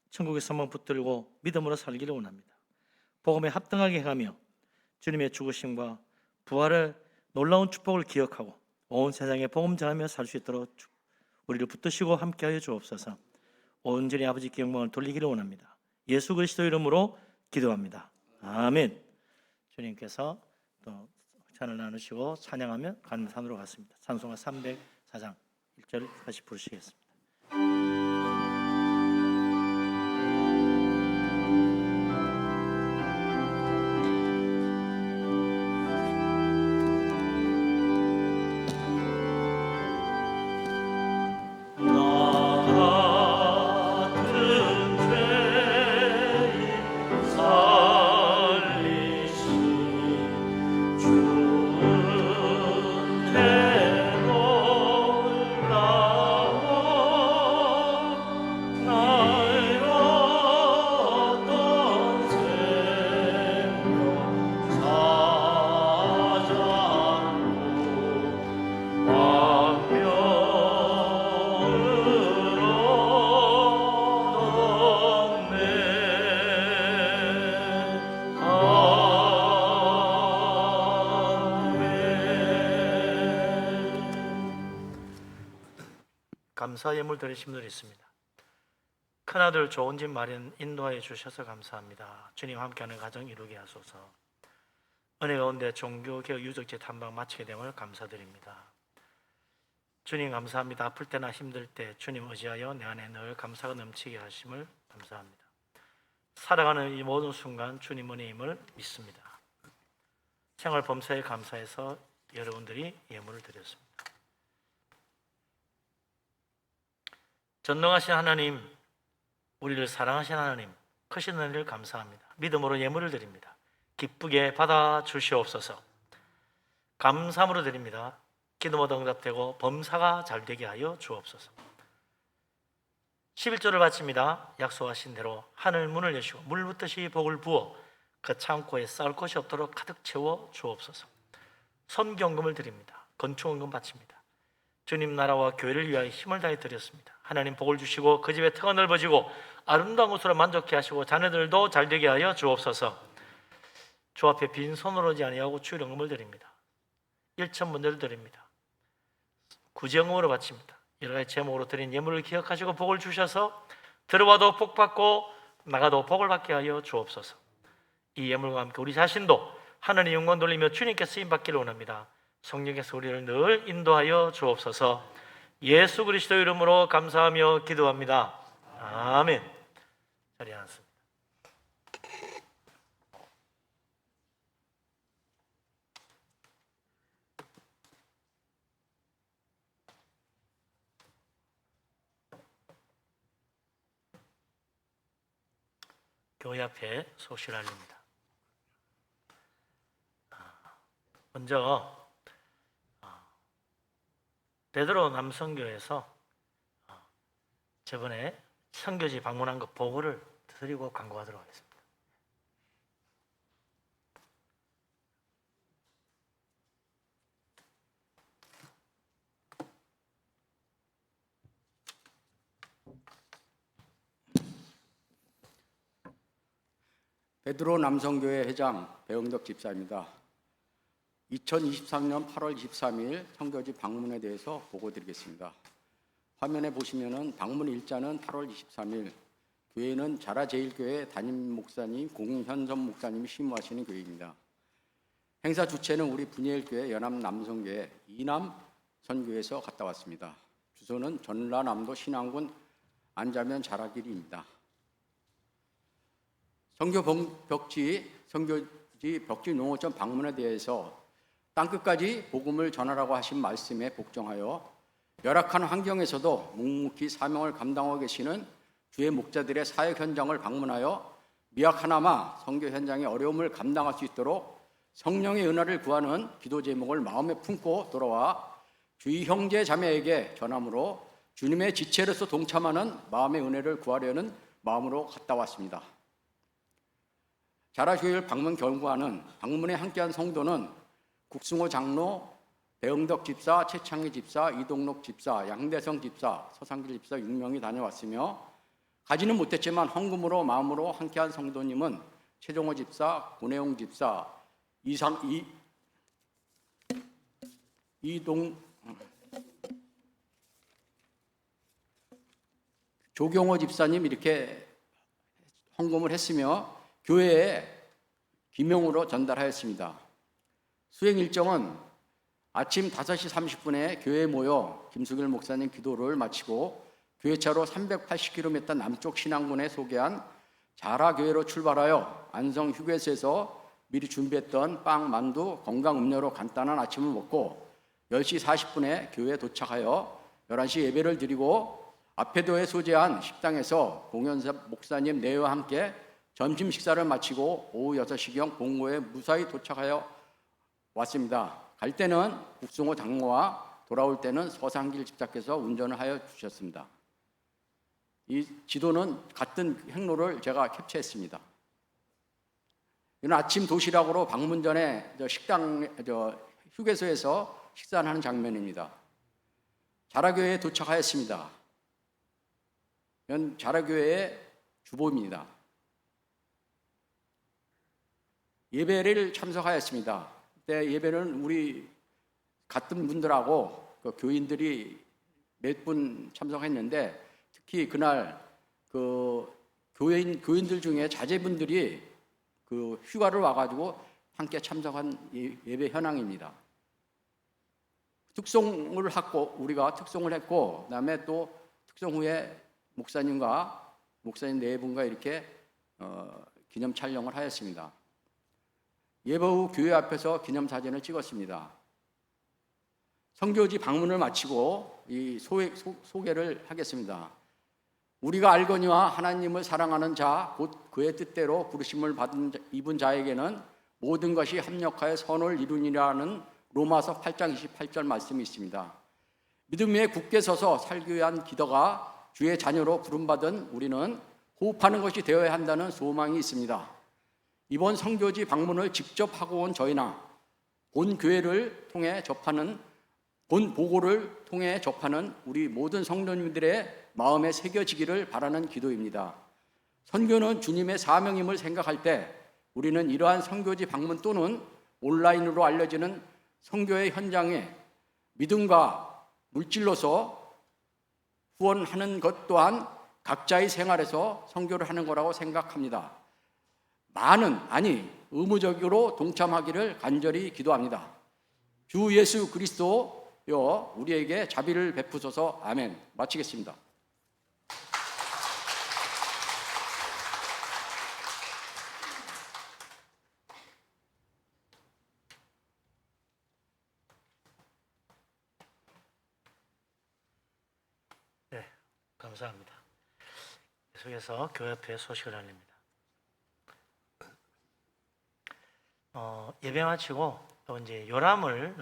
천국의 소망 붙들고 믿음으로 살기를 원합니다. 복음에 합당하게 가며 주님의 죽으심과 부활의 놀라운 축복을 기억하고 온 세상에 복음 전하며 살 수 있도록 우리를 붙드시고 함께하여 주옵소서. 온전히 아버지께 영광을 돌리기를 원합니다. 예수 그리스도 이름으로 기도합니다. 아멘. 주님께서 또 찬을 나누시고 찬양하며 감산으로 갔습니다. 찬송가 304장 1절 다시 부르시겠습니다. 감사 예물 드리신 분들이 있습니다. 큰아들 좋은 집 마련 인도하여 주셔서 감사합니다. 주님 함께하는 가정 이루게 하소서. 은혜 가운데 종교개혁 유적지 탐방 마치게 됨을 감사드립니다. 주님 감사합니다. 아플 때나 힘들 때 주님 의지하여 내 안에 늘 감사가 넘치게 하심을 감사합니다. 살아가는 이 모든 순간 주님 은혜임을 믿습니다. 생활 범사에 감사해서 여러분들이 예물을 드렸습니다. 전능하신 하나님, 우리를 사랑하신 하나님, 크신 은혜를 감사합니다. 믿음으로 예물을 드립니다. 기쁘게 받아 주시옵소서. 감사함으로 드립니다. 기도마다 응답되고 범사가 잘 되게 하여 주옵소서. 11조를 바칩니다. 약속하신 대로 하늘 문을 여시고 물 붓듯이 복을 부어 그 창고에 쌓을 것이 없도록 가득 채워 주옵소서. 선경금을 드립니다. 건축원금 바칩니다. 주님 나라와 교회를 위하여 힘을 다해 드렸습니다. 하나님 복을 주시고 그 집에 터가 넓어지고 아름다운 곳으로 만족케 하시고 자녀들도 잘 되게 하여 주옵소서. 주 앞에 빈손으로 오지 아니하고 주일연금을 드립니다. 1,000번제를 드립니다. 구제연금으로 바칩니다. 여러 가지 제목으로 드린 예물을 기억하시고 복을 주셔서 들어와도 복 받고 나가도 복을 받게 하여 주옵소서. 이 예물과 함께 우리 자신도 하나님 영광 돌리며 주님께 쓰임 받기를 원합니다. 성령께서 우리를 늘 인도하여 주옵소서. 예수 그리스도 이름으로 감사하며 기도합니다. 아멘. 자리에 앉습니다. 교회 앞에 소식을 알립니다. 먼저 베드로 남성교회에서 저번에 선교지 방문한 거 보고를 드리고 광고하도록 하겠습니다. 베드로 남성교회 회장 배영덕 집사입니다. 2023년 8월 23일 선교지 방문에 대해서 보고드리겠습니다. 화면에 보시면은 방문 일자는 8월 23일, 교회는 자라제일교회 담임 목사님 공현선 목사님이 심무하시는 교회입니다. 행사 주체는 우리 분예일교회 연합남성교회 이남 선교에서 갔다 왔습니다. 주소는 전라남도 신안군 안자면 자라길입니다. 선교지 벽지 농어촌 방문에 대해서 땅끝까지 복음을 전하라고 하신 말씀에 복종하여 열악한 환경에서도 묵묵히 사명을 감당하고 계시는 주의 목자들의 사역 현장을 방문하여 미약하나마 선교 현장의 어려움을 감당할 수 있도록 성령의 은혜를 구하는 기도 제목을 마음에 품고 돌아와 주의 형제 자매에게 전함으로 주님의 지체로서 동참하는 마음의 은혜를 구하려는 마음으로 갔다 왔습니다. 자라교회를 방문 결과는 방문에 함께한 성도는 국승호 장로, 배영덕 집사, 최창희 집사, 이동록 집사, 양대성 집사, 서상길 집사 6명이 다녀왔으며 가지는 못했지만 헌금으로 마음으로 함께한 성도님은 최종호 집사, 고내용 집사, 조경호 집사님 이렇게 헌금을 했으며 교회에 기명으로 전달하였습니다. 수행 일정은 아침 5시 30분에 교회에 모여 김수길 목사님 기도를 마치고 교회차로 380km 남쪽 신안군에 소개한 자라교회로 출발하여 안성 휴게소에서 미리 준비했던 빵, 만두, 건강 음료로 간단한 아침을 먹고 10시 40분에 교회에 도착하여 11시 예배를 드리고 앞에도에 소재한 식당에서 공연사 목사님 내외와 함께 점심 식사를 마치고 오후 6시경 본고에 무사히 도착하여 왔습니다. 갈 때는 국승호 장로와 돌아올 때는 서상길 집사께서 운전을 하여 주셨습니다. 이 지도는 같은 행로를 제가 캡처했습니다. 이는 아침 도시락으로 방문 전에 휴게소에서 식사를 하는 장면입니다. 자라교회에 도착하였습니다. 이건 자라교회의 주보입니다. 예배를 참석하였습니다. 그때 예배는 우리 같은 분들하고 그 교인들이 몇 분 참석했는데 특히 그날 그 교인들 중에 자제분들이 그 휴가를 와가지고 함께 참석한 예배 현황입니다. 특송을 하고 우리가 특송을 했고 그다음에 또 특송 후에 목사님과 목사님 네 분과 이렇게 기념 촬영을 하였습니다. 예배 후 교회 앞에서 기념사진을 찍었습니다. 선교지 방문을 마치고 이 소개를 하겠습니다. 우리가 알거니와 하나님을 사랑하는 자, 곧 그의 뜻대로 부르심을 입은 자에게는 모든 것이 합력하여 선을 이루니라는 로마서 8장 28절 말씀이 있습니다. 믿음 위에 굳게 서서 살기 위한 기도가 주의 자녀로 부름받은 우리는 호흡하는 것이 되어야 한다는 소망이 있습니다. 이번 선교지 방문을 직접 하고 온 저희나 본 교회를 통해 접하는, 본 보고를 통해 접하는 우리 모든 성도님들의 마음에 새겨지기를 바라는 기도입니다. 선교는 주님의 사명임을 생각할 때 우리는 이러한 선교지 방문 또는 온라인으로 알려지는 선교의 현장에 믿음과 물질로서 후원하는 것 또한 각자의 생활에서 선교를 하는 거라고 생각합니다. 의무적으로 동참하기를 간절히 기도합니다. 주 예수 그리스도여 우리에게 자비를 베푸소서. 아멘. 마치겠습니다. 네, 감사합니다. 계속해서 교회협회 소식을 알립니다. 예배 마치고 또 이제 요람을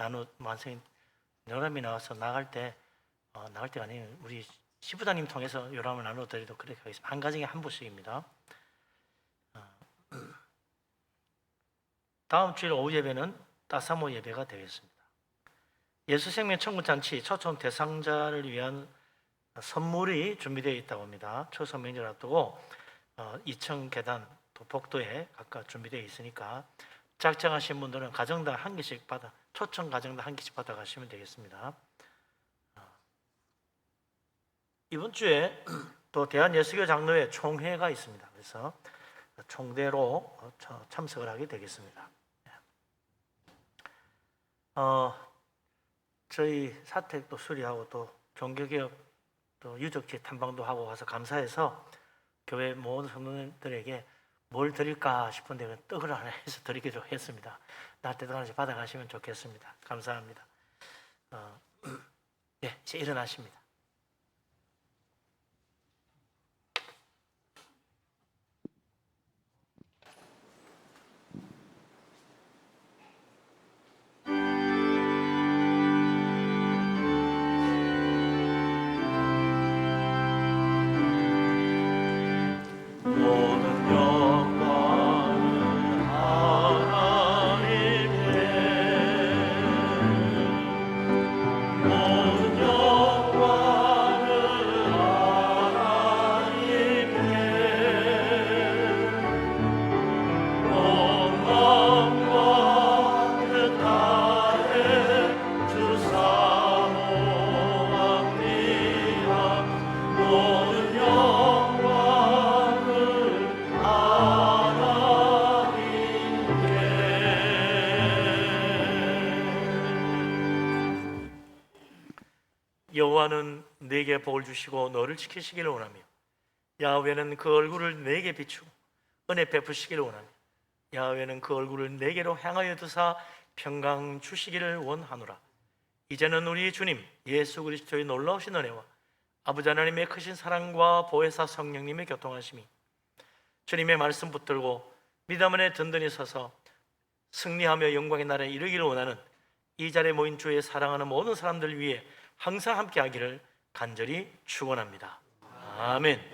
요람이 나와서 나갈 때가 아니에요. 우리 시부장님 통해서 요람을 나눠드리도록 그렇게 하겠습니다. 한 가정에 한 부씩입니다. 다음 주일 오후 예배는 따사모 예배가 되겠습니다. 예수생명 천국잔치 초청 대상자를 위한 선물이 준비되어 있다고 합니다. 추석 명절 앞두고 2층 계단 또 복도에 각각 준비되어 있으니까 작정하신 분들은 가정당 한 개씩 초청 가정당 한 개씩 받아 가시면 되겠습니다. 이번 주에 또 대한예수교 장로회 총회가 있습니다. 그래서 총대로 참석을 하게 되겠습니다. 저희 사택도 수리하고 또 종교개혁 또 유적지 탐방도 하고 와서 감사해서 교회 모든 성도들에게 뭘 드릴까 싶은데 떡을 하나 해서 드리기로 했습니다. 나한테 떡 하나씩 받아가시면 좋겠습니다. 감사합니다. 네, 이제 일어나십니다. 여호와는 내게 복을 주시고 너를 지키시기를 원하며 야훼는 그 얼굴을 내게 비추고 은혜 베푸시기를 원하며 야훼는 그 얼굴을 내게로 향하여 두사 평강 주시기를 원하노라. 이제는 우리 주님 예수 그리스도의 놀라우신 은혜와 아버지 하나님의 크신 사랑과 보혜사 성령님의 교통하심이 주님의 말씀 붙들고 믿음 안에 든든히 서서 승리하며 영광의 날에 이르기를 원하는 이 자리에 모인 주의 사랑하는 모든 사람들 위해 항상 함께 하기를 간절히 축원합니다. 아멘.